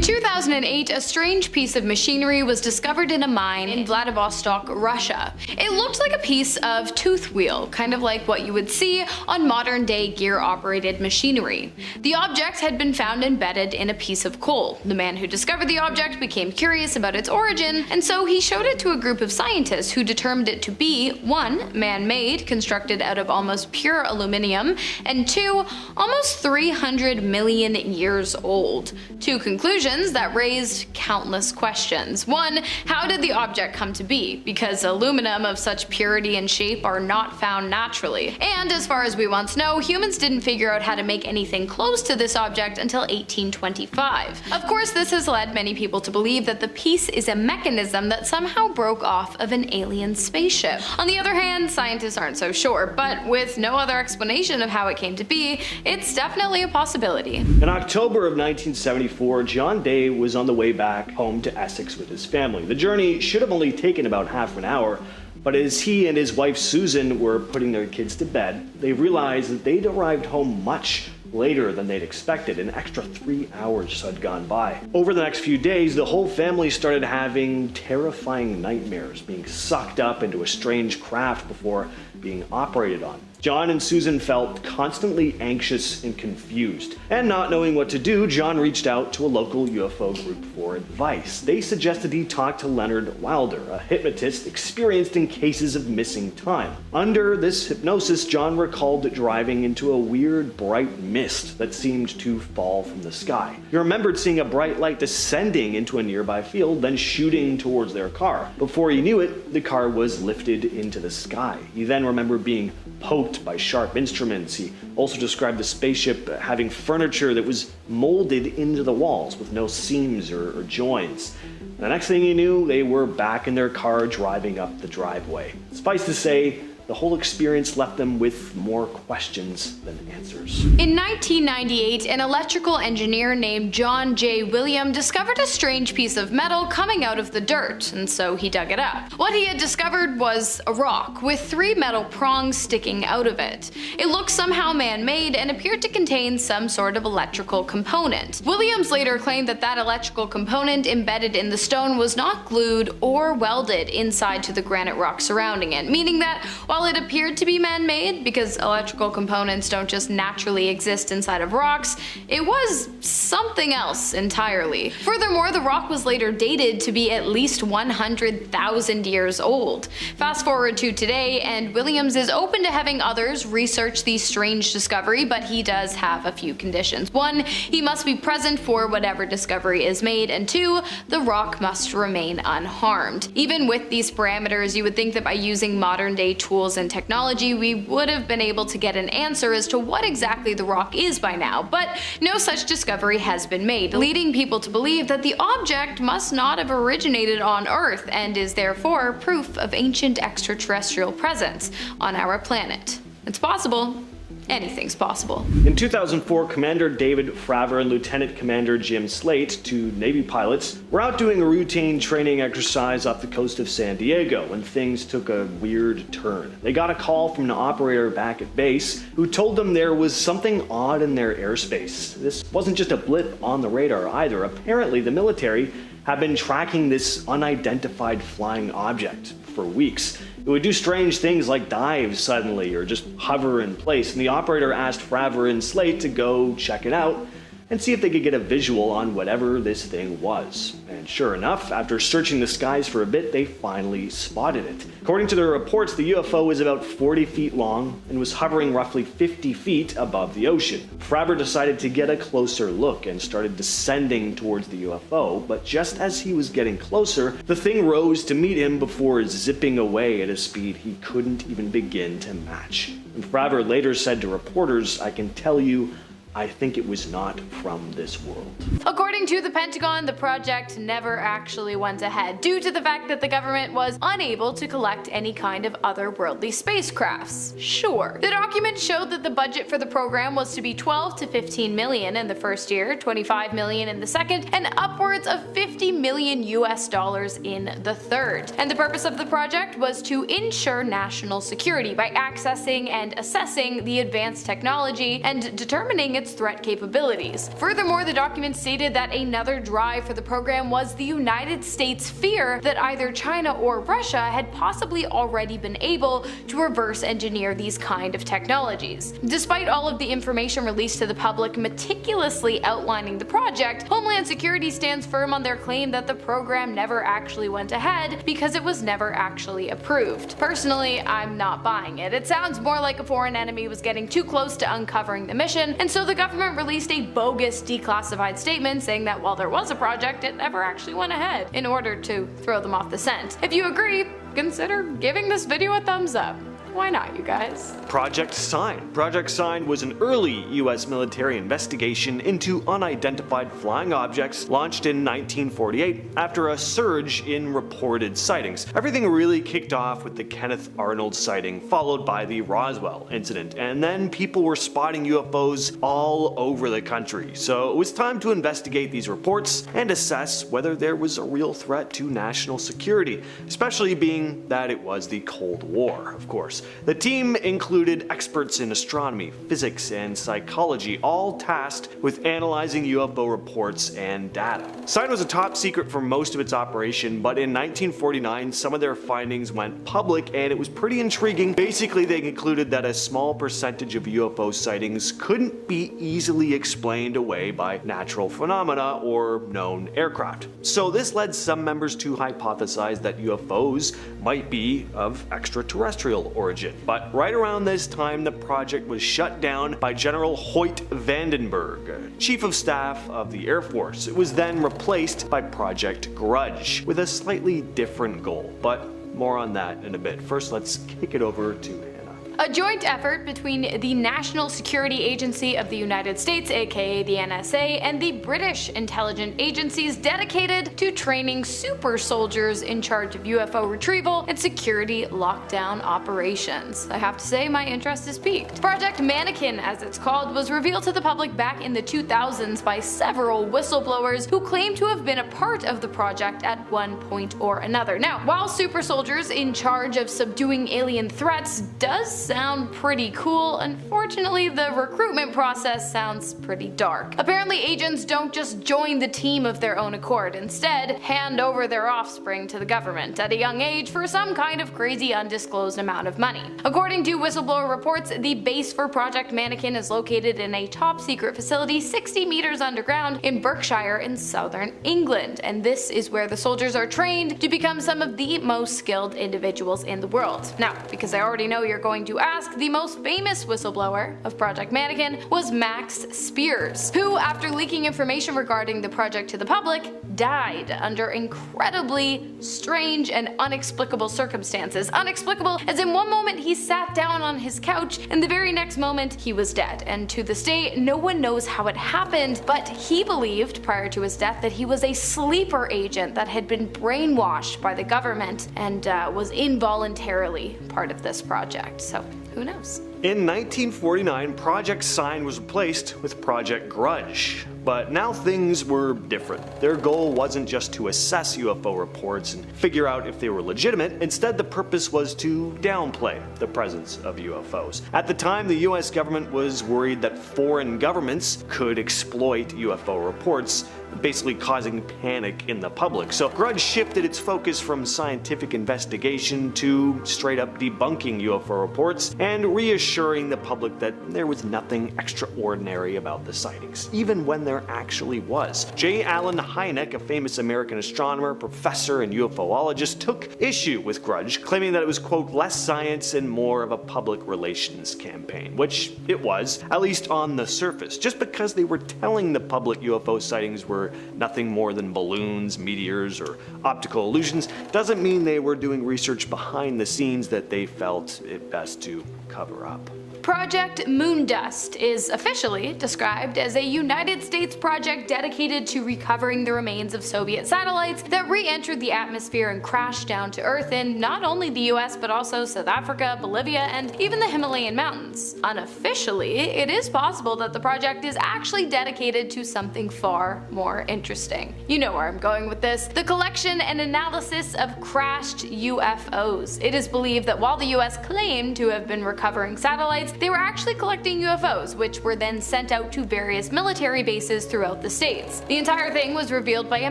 2008, a strange piece of machinery was discovered in a mine in Vladivostok, Russia. It looked like a piece of tooth wheel, kind of like what you would see on modern-day gear-operated machinery. The object had been found embedded in a piece of coal. The man who discovered the object became curious about its origin, and so he showed it to a group of scientists who determined it to be 1. Man-made, constructed out of almost pure aluminum, and 2. Almost 300 million years old. Two conclusions that raised countless questions. 1. How did the object come to be? Because aluminum of such purity and shape are not found naturally. And as far as we once know, humans didn't figure out how to make anything close to this object until 1825. Of course, this has led many people to believe that the piece is a mechanism that somehow broke off of an alien spaceship. On the other hand, scientists aren't so sure, but with no other explanation of how it came to be, it's definitely a possibility. In October of 1974, John Day was on the way back home to Essex with his family. The journey should have only taken about half an hour, but as he and his wife Susan were putting their kids to bed, they realized that they'd arrived home much later than they'd expected. An extra 3 hours had gone by. Over the next few days, the whole family started having terrifying nightmares, being sucked up into a strange craft before being operated on. John and Susan felt constantly anxious and confused. And not knowing what to do, John reached out to a local UFO group for advice. They suggested he talk to Leonard Wilder, a hypnotist experienced in cases of missing time. Under this hypnosis, John recalled driving into a weird bright mist that seemed to fall from the sky. He remembered seeing a bright light descending into a nearby field, then shooting towards their car. Before he knew it, the car was lifted into the sky. He then remembered being poked by sharp instruments. He also described the spaceship having furniture that was molded into the walls with no seams or joins. The next thing he knew, they were back in their car driving up the driveway. Suffice to say, the whole experience left them with more questions than answers. In 1998, an electrical engineer named John J. William discovered a strange piece of metal coming out of the dirt, and so he dug it up. What he had discovered was a rock with 3 metal prongs sticking out of it. It looked somehow man-made and appeared to contain some sort of electrical component. Williams later claimed that that electrical component embedded in the stone was not glued or welded inside to the granite rock surrounding it, meaning that while it appeared to be man-made, because electrical components don't just naturally exist inside of rocks, it was something else entirely. Furthermore, the rock was later dated to be at least 100,000 years old. Fast forward to today, and Williams is open to having others research the strange discovery, but he does have a few conditions. 1, he must be present for whatever discovery is made, and 2, the rock must remain unharmed. Even with these parameters, you would think that by using modern-day tools and technology, we would have been able to get an answer as to what exactly the rock is by now, but no such discovery has been made, leading people to believe that the object must not have originated on Earth and is therefore proof of ancient extraterrestrial presence on our planet. It's possible. Anything's possible. In 2004, Commander David Fravor and Lieutenant Commander Jim Slate, 2 Navy pilots, were out doing a routine training exercise off the coast of San Diego when things took a weird turn. They got a call from an operator back at base who told them there was something odd in their airspace. This wasn't just a blip on the radar either. Apparently, the military had been tracking this unidentified flying object for weeks. It would do strange things like dive suddenly or just hover in place, and the operator asked Fravor and Slate to go check it out and see if they could get a visual on whatever this thing was. And sure enough, after searching the skies for a bit, they finally spotted it. According to their reports, the UFO was about 40 feet long and was hovering roughly 50 feet above the ocean. Fravor decided to get a closer look and started descending towards the UFO, but just as he was getting closer, the thing rose to meet him before zipping away at a speed he couldn't even begin to match. And Fravor later said to reporters, "I can tell you, I think it was not from this world. According to the Pentagon, the project never actually went ahead due to the fact that the government was unable to collect any kind of otherworldly spacecrafts. Sure. The document showed that the budget for the program was to be 12 to 15 million in the first year, 25 million in the second, and upwards of 50 million US dollars in the third. And the purpose of the project was to ensure national security by accessing and assessing the advanced technology and determining its threat capabilities. Furthermore, the document stated that another drive for the program was the United States' fear that either China or Russia had possibly already been able to reverse engineer these kind of technologies. Despite all of the information released to the public meticulously outlining the project, Homeland Security stands firm on their claim that the program never actually went ahead because it was never actually approved. Personally, I'm not buying it. It sounds more like a foreign enemy was getting too close to uncovering the mission, and so the government released a bogus declassified statement saying that while there was a project, it never actually went ahead, in order to throw them off the scent. If you agree, consider giving this video a thumbs up. Why not, you guys? Project Sign. Project Sign was an early US military investigation into unidentified flying objects launched in 1948 after a surge in reported sightings. Everything really kicked off with the Kenneth Arnold sighting, followed by the Roswell incident, and then people were spotting UFOs all over the country. So it was time to investigate these reports and assess whether there was a real threat to national security, especially being that it was the Cold War, of course. The team included experts in astronomy, physics, and psychology, all tasked with analyzing UFO reports and data. Sign was a top secret for most of its operation, but in 1949 some of their findings went public and it was pretty intriguing. Basically, they concluded that a small percentage of UFO sightings couldn't be easily explained away by natural phenomena or known aircraft. So this led some members to hypothesize that UFOs might be of extraterrestrial origin. But right around this time, the project was shut down by General Hoyt Vandenberg, Chief of Staff of the Air Force. It was then replaced by Project Grudge, with a slightly different goal, but more on that in a bit. First, let's kick it over to a joint effort between the National Security Agency of the United States, aka the NSA, and the British intelligence agencies dedicated to training super soldiers in charge of UFO retrieval and security lockdown operations. I have to say, my interest is piqued. Project Mannequin, as it's called, was revealed to the public back in the 2000s by several whistleblowers who claim to have been a part of the project at one point or another. Now, while super soldiers in charge of subduing alien threats does sound pretty cool, unfortunately the recruitment process sounds pretty dark. Apparently agents don't just join the team of their own accord, instead hand over their offspring to the government at a young age for some kind of crazy undisclosed amount of money. According to whistleblower reports, the base for Project Mannequin is located in a top secret facility 60 meters underground in Berkshire in southern England, and this is where the soldiers are trained to become some of the most skilled individuals in the world. Now, because I already know you're going to ask, the most famous whistleblower of Project Mannequin was Max Spears, who, after leaking information regarding the project to the public, died under incredibly strange and unexplicable circumstances. Unexplicable as in one moment he sat down on his couch and the very next moment he was dead, and to this day no one knows how it happened, but he believed prior to his death that he was a sleeper agent that had been brainwashed by the government and was involuntarily part of this project. So who knows? In 1949, Project Sign was replaced with Project Grudge. But now things were different. Their goal wasn't just to assess UFO reports and figure out if they were legitimate. Instead, the purpose was to downplay the presence of UFOs. At the time, the US government was worried that foreign governments could exploit UFO reports, basically causing panic in the public. So Grudge shifted its focus from scientific investigation to straight up debunking UFO reports and reassuring the public that there was nothing extraordinary about the sightings, even when there actually was. J. Allen Hynek, a famous American astronomer, professor, and UFOologist, took issue with Grudge, claiming that it was, quote, less science and more of a public relations campaign, which it was, at least on the surface. Just because they were telling the public UFO sightings were nothing more than balloons, meteors, or optical illusions doesn't mean they were doing research behind the scenes that they felt it best to cover up. Project Moondust is officially described as a United States project dedicated to recovering the remains of Soviet satellites that re-entered the atmosphere and crashed down to Earth in not only the US but also South Africa, Bolivia, and even the Himalayan mountains. Unofficially, it is possible that the project is actually dedicated to something far more interesting. You know where I'm going with this. The collection and analysis of crashed UFOs. It is believed that while the US claimed to have been recovering satellites, they were actually collecting UFOs, which were then sent out to various military bases throughout the states. The entire thing was revealed by a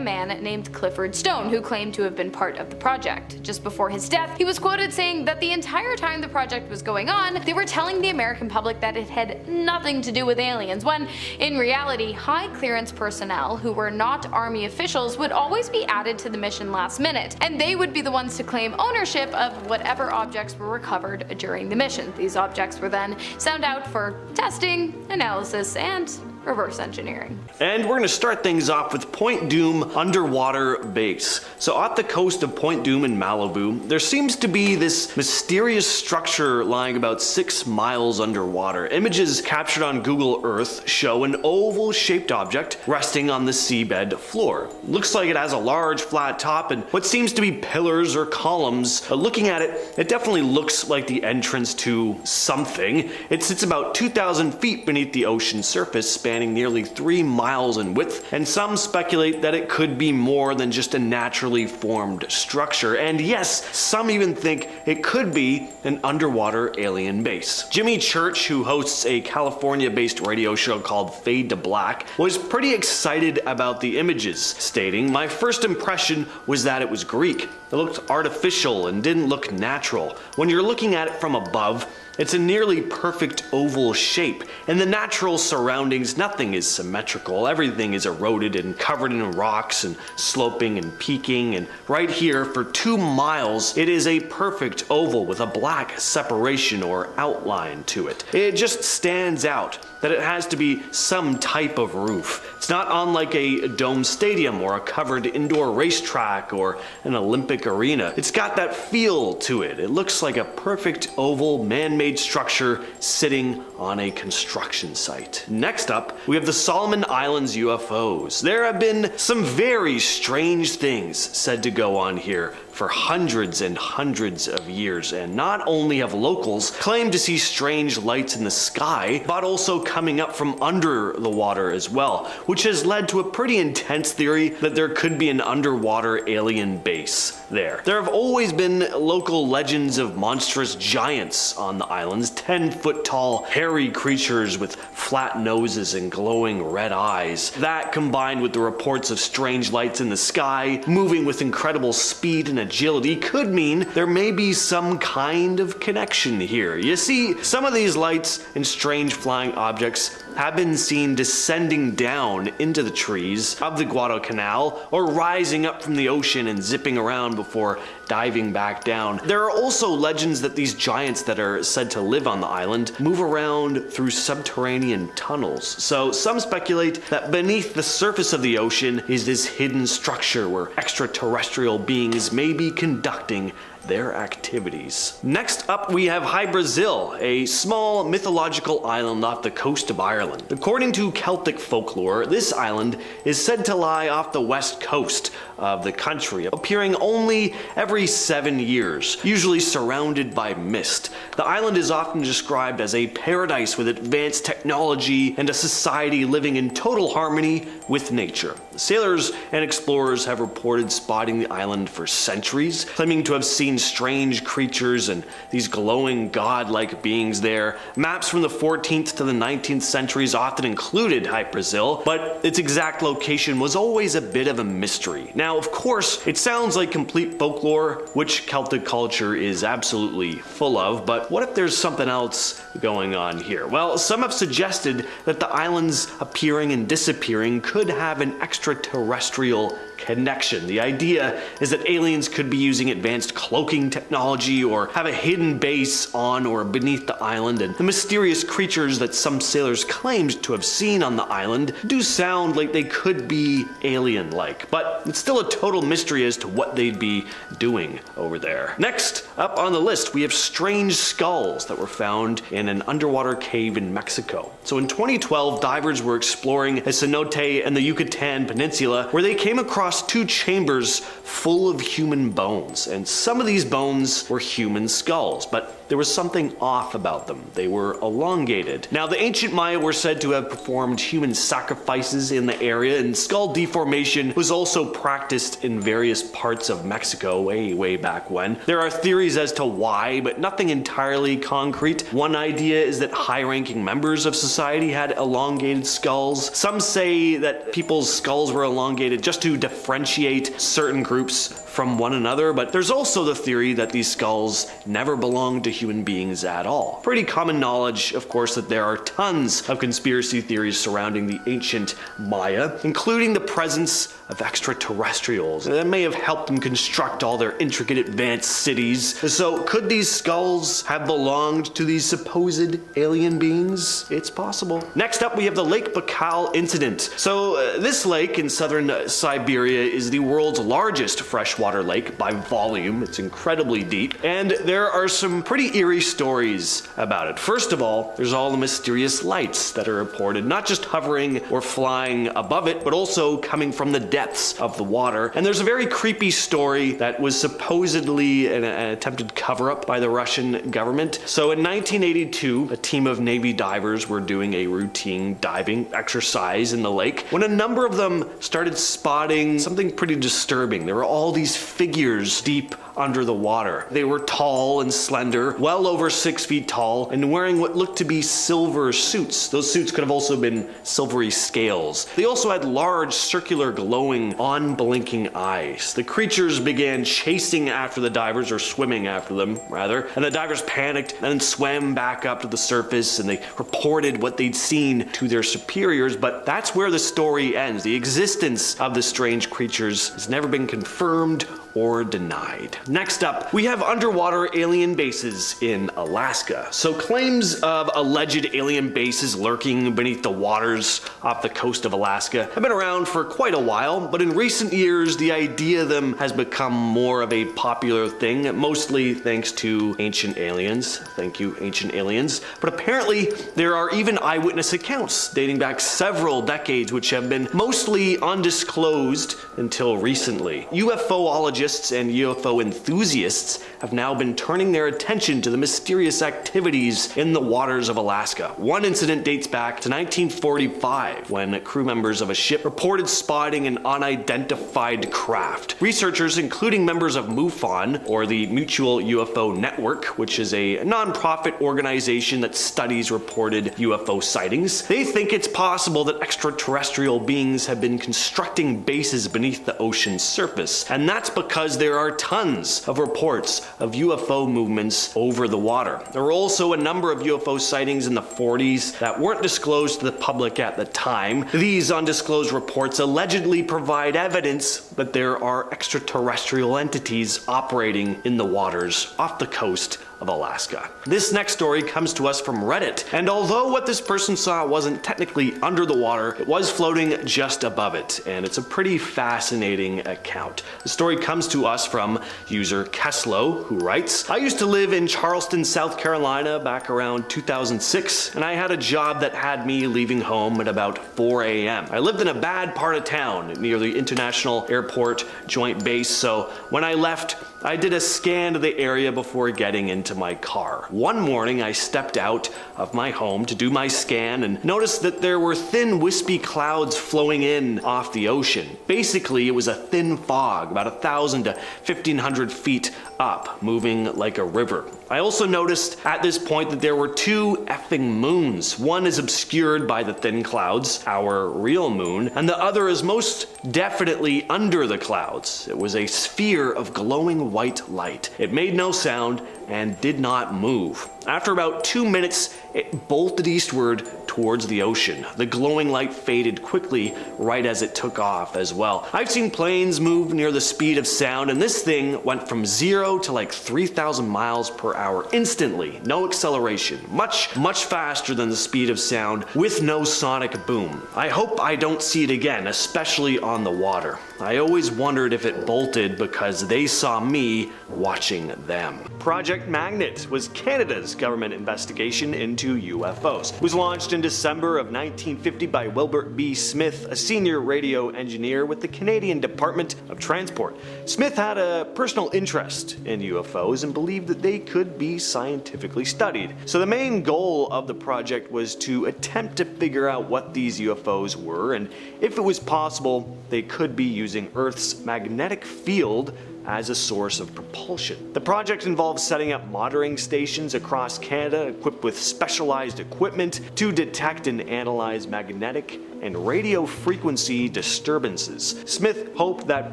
man named Clifford Stone, who claimed to have been part of the project. Just before his death, he was quoted saying that the entire time the project was going on, they were telling the American public that it had nothing to do with aliens, when in reality, high clearance personnel who were not army officials would always be added to the mission last minute, and they would be the ones to claim ownership of whatever objects were recovered during the mission. These objects were then sent out for testing, analysis, and reverse engineering. And we're going to start things off with Point Dume underwater base. So off the coast of Point Dume in Malibu, there seems to be this mysterious structure lying about 6 miles underwater. Images captured on Google Earth show an oval-shaped object resting on the seabed floor. Looks like it has a large flat top and what seems to be pillars or columns. But looking at it, it definitely looks like the entrance to something. It sits about 2,000 feet beneath the ocean surface, spanning nearly 3 miles in width, and some speculate that it could be more than just a naturally formed structure. And yes, some even think it could be an underwater alien base. Jimmy Church, who hosts a California-based radio show called Fade to Black, was pretty excited about the images, stating, "My first impression was that it was Greek. It looked artificial and didn't look natural. When you're looking at it from above, it's a nearly perfect oval shape. In the natural surroundings, nothing is symmetrical. Everything is eroded and covered in rocks and sloping and peaking. And right here, for 2 miles, it is a perfect oval with a black separation or outline to it. It just stands out that it has to be some type of roof. It's not unlike a domed stadium or a covered indoor racetrack or an Olympic arena. It's got that feel to it. It looks like a perfect oval man-made structure sitting on a construction site." Next up, we have the Solomon Islands UFOs. There have been some very strange things said to go on here for hundreds and hundreds of years, and not only have locals claimed to see strange lights in the sky, but also coming up from under the water as well, which has led to a pretty intense theory that there could be an underwater alien base there. There have always been local legends of monstrous giants on the islands, 10-foot tall, hairy creatures with flat noses and glowing red eyes. That, combined with the reports of strange lights in the sky, moving with incredible speed and agility, could mean there may be some kind of connection here. You see, some of these lights and strange flying objects have been seen descending down into the trees of the Guadalcanal or rising up from the ocean and zipping around before diving back down. There are also legends that these giants that are said to live on the island move around through subterranean tunnels. So some speculate that beneath the surface of the ocean is this hidden structure where extraterrestrial beings may be conducting their activities. Next up, we have Hy Brasil, a small mythological island off the coast of Ireland. According to Celtic folklore, this island is said to lie off the west coast of the country, appearing only every 7 years, usually surrounded by mist. The island is often described as a paradise with advanced technology and a society living in total harmony with nature. Sailors and explorers have reported spotting the island for centuries, claiming to have seen strange creatures and these glowing god-like beings there. Maps from the 14th to the 19th centuries often included Hy Brasil, but its exact location was always a bit of a mystery. Now, of course, it sounds like complete folklore, which Celtic culture is absolutely full of, but what if there's something else going on here? Well, some have suggested that the islands appearing and disappearing could have an extraterrestrial connection. The idea is that aliens could be using advanced cloaking technology or have a hidden base on or beneath the island, and the mysterious creatures that some sailors claimed to have seen on the island do sound like they could be alien-like, but it's still a total mystery as to what they'd be doing over there. Next up on the list, we have strange skulls that were found in an underwater cave in Mexico. So in 2012, divers were exploring a cenote and the Yucatan Peninsula where they came across two chambers full of human bones, and some of these bones were human skulls, but there was something off about them. They were elongated. Now, the ancient Maya were said to have performed human sacrifices in the area, and skull deformation was also practiced in various parts of Mexico way back when. There are theories as to why, but nothing entirely concrete. One idea is that high-ranking members of society had elongated skulls. Some say that people's skulls were elongated just to differentiate certain groups from one another, but there's also the theory that these skulls never belonged to human beings at all. Pretty common knowledge, of course, that there are tons of conspiracy theories surrounding the ancient Maya, including the presence of extraterrestrials that may have helped them construct all their intricate advanced cities. So could these skulls have belonged to these supposed alien beings? It's possible. Next up, we have the Lake Baikal incident. So this lake in southern Siberia is the world's largest freshwater lake by volume. It's incredibly deep, and there are some pretty eerie stories about it. First of all, there's all the mysterious lights that are reported, not just hovering or flying above it, but also coming from the depths of the water. And there's a very creepy story that was supposedly an attempted cover-up by the Russian government. So in 1982, a team of Navy divers were doing a routine diving exercise in the lake when a number of them started spotting something pretty disturbing. There were all these figures deep under the water. They were tall and slender, well over 6 feet tall, and wearing what looked to be silver suits. Those suits could have also been silvery scales. They also had large, circular, glowing, unblinking eyes. The creatures began chasing after the divers, or swimming after them, rather, and the divers panicked and then swam back up to the surface, and they reported what they'd seen to their superiors, but that's where the story ends. The existence of the strange creatures has never been confirmed or denied. Next up, we have underwater alien bases in Alaska. So claims of alleged alien bases lurking beneath the waters off the coast of Alaska have been around for quite a while, but in recent years, the idea of them has become more of a popular thing, mostly thanks to ancient aliens. Thank you, ancient aliens. But apparently, there are even eyewitness accounts dating back several decades, which have been mostly undisclosed until recently. UFOologists and UFO enthusiasts have now been turning their attention to the mysterious activities in the waters of Alaska. One incident dates back to 1945, when crew members of a ship reported spotting an unidentified craft. Researchers, including members of MUFON, or the Mutual UFO Network, which is a non-profit organization that studies reported UFO sightings, they think it's possible that extraterrestrial beings have been constructing bases beneath the ocean's surface, and that's because there are tons of reports of UFO movements over the water. There were also a number of UFO sightings in the 40s that weren't disclosed to the public at the time. These undisclosed reports allegedly provide evidence that there are extraterrestrial entities operating in the waters off the coast of Alaska. This next story comes to us from Reddit, and although what this person saw wasn't technically under the water, it was floating just above it, and it's a pretty fascinating account. The story comes to us from user Keslo, who writes, I used to live in Charleston, South Carolina back around 2006, and I had a job that had me leaving home at about 4 a.m. I lived in a bad part of town near the International Airport Joint Base, so when I left, I did a scan of the area before getting into my car. One morning, I stepped out of my home to do my scan and noticed that there were thin, wispy clouds flowing in off the ocean. Basically, it was a thin fog, about 1,000 to 1,500 feet up, moving like a river. I also noticed at this point that there were two effing moons. One is obscured by the thin clouds, our real moon, and the other is most definitely under the clouds. It was a sphere of glowing white light. It made no sound and did not move. After about 2 minutes, it bolted eastward towards the ocean. The glowing light faded quickly right as it took off as well. I've seen planes move near the speed of sound, and this thing went from 0 to like 3,000 miles per hour instantly. No acceleration. Much faster than the speed of sound with no sonic boom. I hope I don't see it again, especially on the water. I always wondered if it bolted because they saw me watching them. Project Magnet was Canada's government investigation into UFOs. It was launched in December of 1950 by Wilbert B. Smith, a senior radio engineer with the Canadian Department of Transport. Smith had a personal interest in UFOs and believed that they could be scientifically studied. So the main goal of the project was to attempt to figure out what these UFOs were, and if it was possible, they could be using Earth's magnetic field as a source of propulsion. The project involved setting up monitoring stations across Canada equipped with specialized equipment to detect and analyze magnetic and radio frequency disturbances. Smith hoped that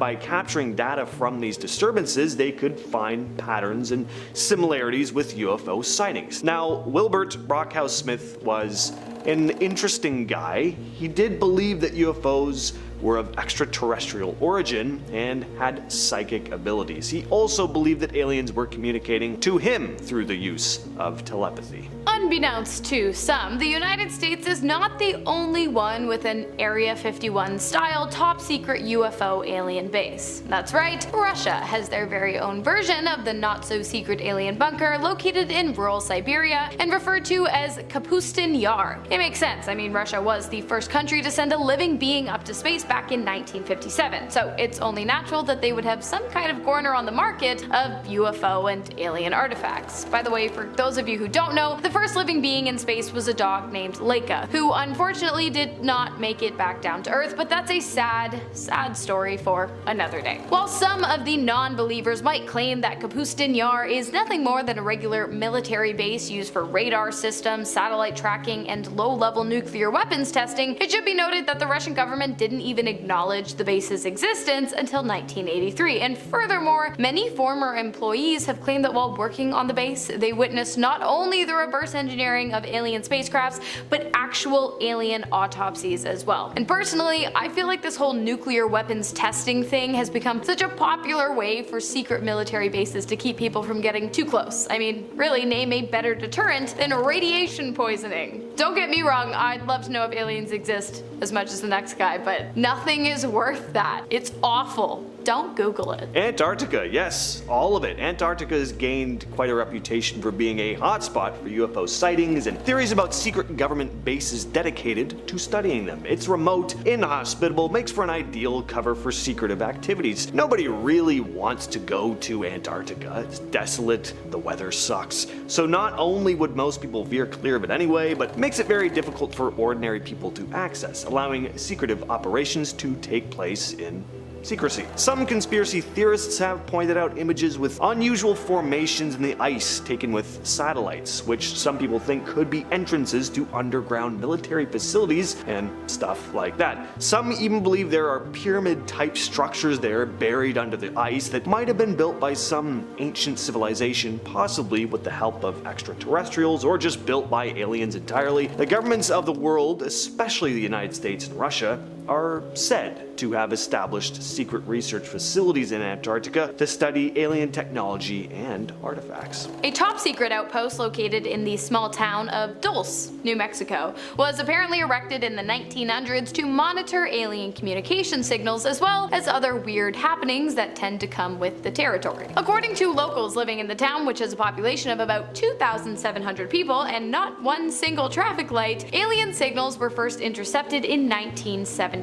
by capturing data from these disturbances, they could find patterns and similarities with UFO sightings. Now, Wilbert Brockhouse Smith was an interesting guy. He did believe that UFOs were of extraterrestrial origin and had psychic abilities. He also believed that aliens were communicating to him through the use of telepathy. Unbeknownst to some, the United States is not the only one with an Area 51 style top secret UFO alien base. That's right, Russia has their very own version of the not so secret alien bunker located in rural Siberia and referred to as Kapustin Yar. It makes sense. I mean, Russia was the first country to send a living being up to space back in 1957, so it's only natural that they would have some kind of corner on the market of UFO and alien artifacts. By the way, for those of you who don't know, the first living being in space was a dog named Laika, who unfortunately did not make it back down to Earth, but that's a sad story for another day. While some of the non-believers might claim that Kapustin Yar is nothing more than a regular military base used for radar systems, satellite tracking, and low-level nuclear weapons testing, it should be noted that the Russian government didn't even acknowledge the base's existence until 1983, and furthermore, many former employees have claimed that while working on the base, they witnessed not only the reverse engineering of alien spacecrafts, but actual alien autopsies as well. And personally, I feel like this whole nuclear weapons testing thing has become such a popular way for secret military bases to keep people from getting too close. I mean, really, name a better deterrent than radiation poisoning. Don't get me wrong, I'd love to know if aliens exist as much as the next guy, but nothing is worth that. It's awful. Don't Google it. Antarctica, yes, all of it. Antarctica has gained quite a reputation for being a hotspot for UFO sightings and theories about secret government bases dedicated to studying them. It's remote, inhospitable, makes for an ideal cover for secretive activities. Nobody really wants to go to Antarctica. It's desolate, the weather sucks. So not only would most people veer clear of it anyway, but makes it very difficult for ordinary people to access, allowing secretive operations to take place in secrecy. Some conspiracy theorists have pointed out images with unusual formations in the ice taken with satellites, which some people think could be entrances to underground military facilities and stuff like that. Some even believe there are pyramid-type structures there buried under the ice that might have been built by some ancient civilization, possibly with the help of extraterrestrials or just built by aliens entirely. The governments of the world, especially the United States and Russia, are said to have established secret research facilities in Antarctica to study alien technology and artifacts. A top secret outpost located in the small town of Dulce, New Mexico, was apparently erected in the 1900s to monitor alien communication signals as well as other weird happenings that tend to come with the territory. According to locals living in the town, which has a population of about 2,700 people and not one single traffic light, alien signals were first intercepted in 1979.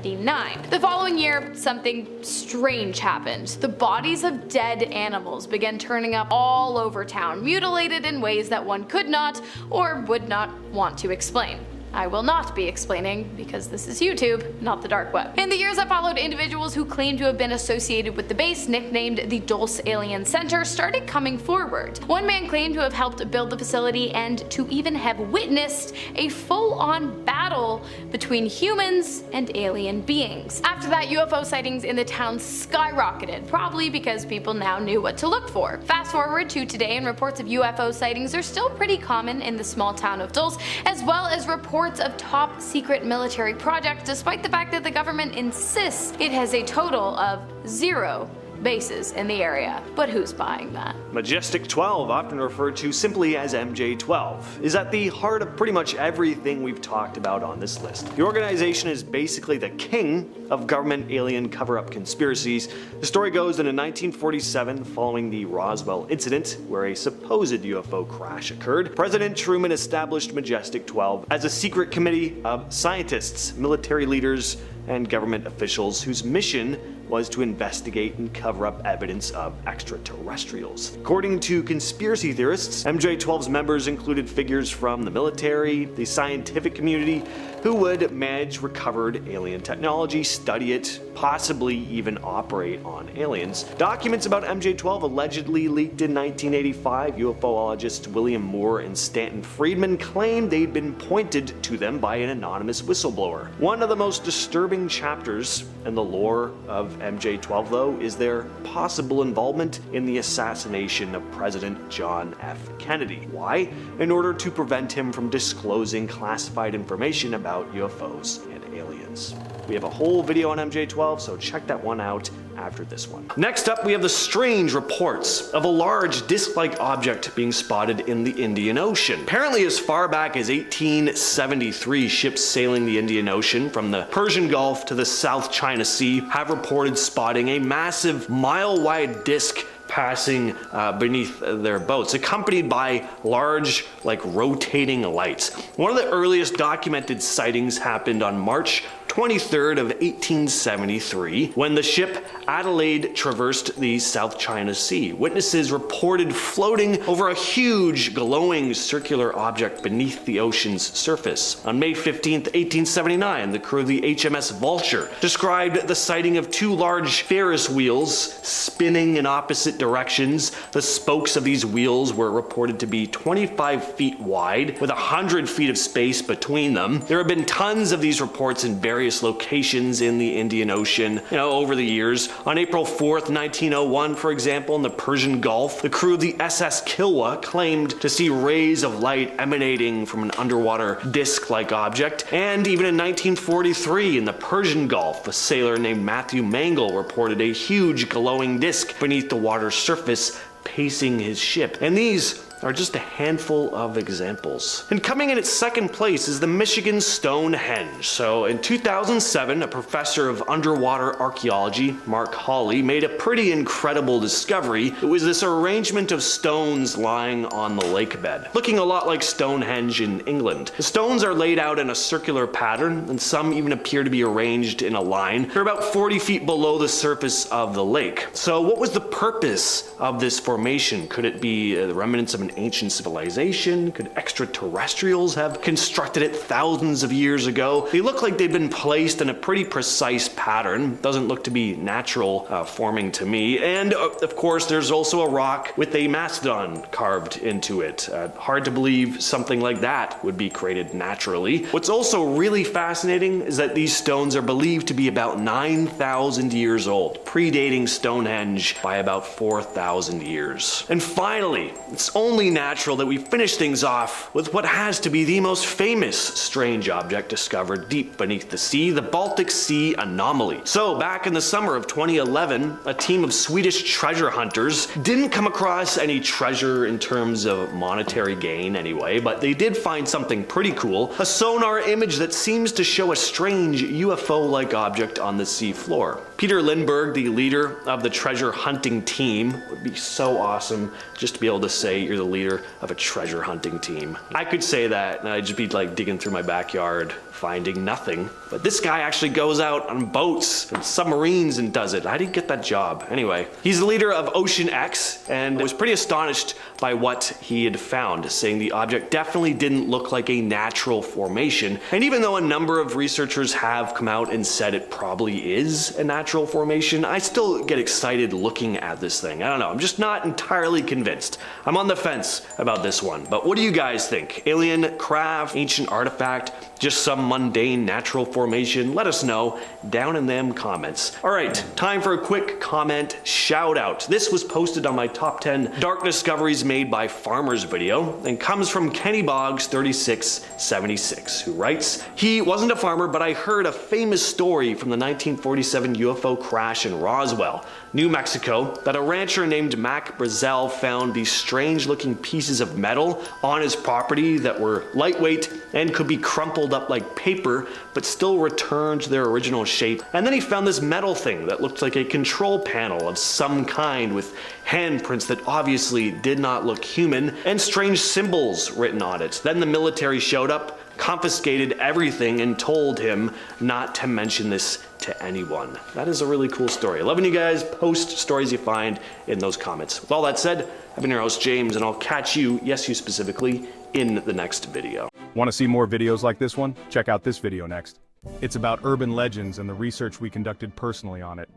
The following year, something strange happened. The bodies of dead animals began turning up all over town, mutilated in ways that one could not or would not want to explain. I will not be explaining because this is YouTube, not the dark web. In the years that followed, individuals who claimed to have been associated with the base, nicknamed the Dulce Alien Center, started coming forward. One man claimed to have helped build the facility and to even have witnessed a full-on battle between humans and alien beings. After that, UFO sightings in the town skyrocketed, probably because people now knew what to look for. Fast forward to today, and reports of UFO sightings are still pretty common in the small town of Dulce, as well as reports reports of top secret military projects, despite the fact that the government insists it has a total of 0 bases in the area. But who's buying that? Majestic 12, often referred to simply as MJ12, is at the heart of pretty much everything we've talked about on this list. The organization is basically the king of government alien cover-up conspiracies. The story goes that in 1947, following the Roswell incident, where a supposed UFO crash occurred, President Truman established Majestic 12 as a secret committee of scientists, military leaders, and government officials whose mission was to investigate and cover up evidence of extraterrestrials. According to conspiracy theorists, MJ12's members included figures from the military, the scientific community, who would manage recovered alien technology, study it, possibly even operate on aliens. Documents about MJ12 allegedly leaked in 1985. UFOologists William Moore and Stanton Friedman claimed they'd been pointed to them by an anonymous whistleblower. One of the most disturbing chapters in the lore of MJ12, though, is their possible involvement in the assassination of President John F. Kennedy. Why? In order to prevent him from disclosing classified information about UFOs and aliens. We have a whole video on MJ12, so check that one out after this one. Next up, we have the strange reports of a large disc-like object being spotted in the Indian Ocean. Apparently, as far back as 1873, ships sailing the Indian Ocean from the Persian Gulf to the South China Sea have reported spotting a massive mile-wide disc passing beneath their boats, accompanied by large, rotating lights. One of the earliest documented sightings happened on March 23rd of 1873, when the ship Adelaide traversed the South China Sea. Witnesses reported floating over a huge, glowing circular object beneath the ocean's surface. On May 15th, 1879, the crew of the HMS Vulture described the sighting of 2 large Ferris wheels spinning in opposite directions. The spokes of these wheels were reported to be 25 feet wide, with 100 feet of space between them. There have been tons of these reports in various locations in the Indian Ocean, over the years. On April 4th, 1901, for example, in the Persian Gulf, the crew of the SS Kilwa claimed to see rays of light emanating from an underwater disc-like object. And even in 1943, in the Persian Gulf, a sailor named Matthew Mangle reported a huge glowing disc beneath the water's surface, pacing his ship. And these are just a handful of examples. And coming in at second place is the Michigan Stonehenge. So in 2007, a professor of underwater archaeology, Mark Hawley, made a pretty incredible discovery. It was this arrangement of stones lying on the lake bed, looking a lot like Stonehenge in England. The stones are laid out in a circular pattern, and some even appear to be arranged in a line. They're about 40 feet below the surface of the lake. So what was the purpose of this formation? Could it be the remnants of an ancient civilization? Could extraterrestrials have constructed it thousands of years ago? They look like they've been placed in a pretty precise pattern. Doesn't look to be natural forming to me. And of course, there's also a rock with a mastodon carved into it. Hard to believe something like that would be created naturally. What's also really fascinating is that these stones are believed to be about 9,000 years old, predating Stonehenge by about 4,000 years. And finally, it's only natural that we finish things off with what has to be the most famous strange object discovered deep beneath the sea, the Baltic Sea anomaly. So back in the summer of 2011, a team of Swedish treasure hunters didn't come across any treasure in terms of monetary gain anyway, but they did find something pretty cool, a sonar image that seems to show a strange UFO-like object on the sea floor. Peter Lindbergh, the leader of the treasure hunting team, would be so awesome just to be able to say you're the leader of a treasure hunting team. I could say that and I'd just be digging through my backyard, finding nothing. But this guy actually goes out on boats and submarines and does it. How did he get that job? Anyway, he's the leader of Ocean X and was pretty astonished by what he had found, saying the object definitely didn't look like a natural formation. And even though a number of researchers have come out and said it probably is a natural formation, I still get excited looking at this thing. I don't know, I'm just not entirely convinced. I'm on the fence about this one. But what do you guys think? Alien craft, ancient artifact, just some some mundane natural formation? Let us know down in them comments. Alright, time for a quick comment shout out. This was posted on my top 10 dark discoveries made by farmers video and comes from Kenny Boggs 3676, who writes, "He wasn't a farmer, but I heard a famous story from the 1947 UFO crash in Roswell, New Mexico, that a rancher named Mac Brazel found these strange looking pieces of metal on his property that were lightweight and could be crumpled up like paper but still return to their original shape. And then he found this metal thing that looked like a control panel of some kind with handprints that obviously did not look human and strange symbols written on it. Then the military showed up, confiscated everything, and told him not to mention this to anyone." That is a really cool story. Loving you guys post stories you find in those comments. With all that said, I've been your host James, and I'll catch you, yes you specifically, in the next video. Want to see more videos like this one? Check out this video next. It's about urban legends and the research we conducted personally on it.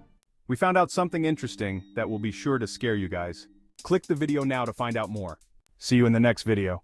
We found out something interesting that will be sure to scare you guys. Click the video now to find out more. See you in the next video.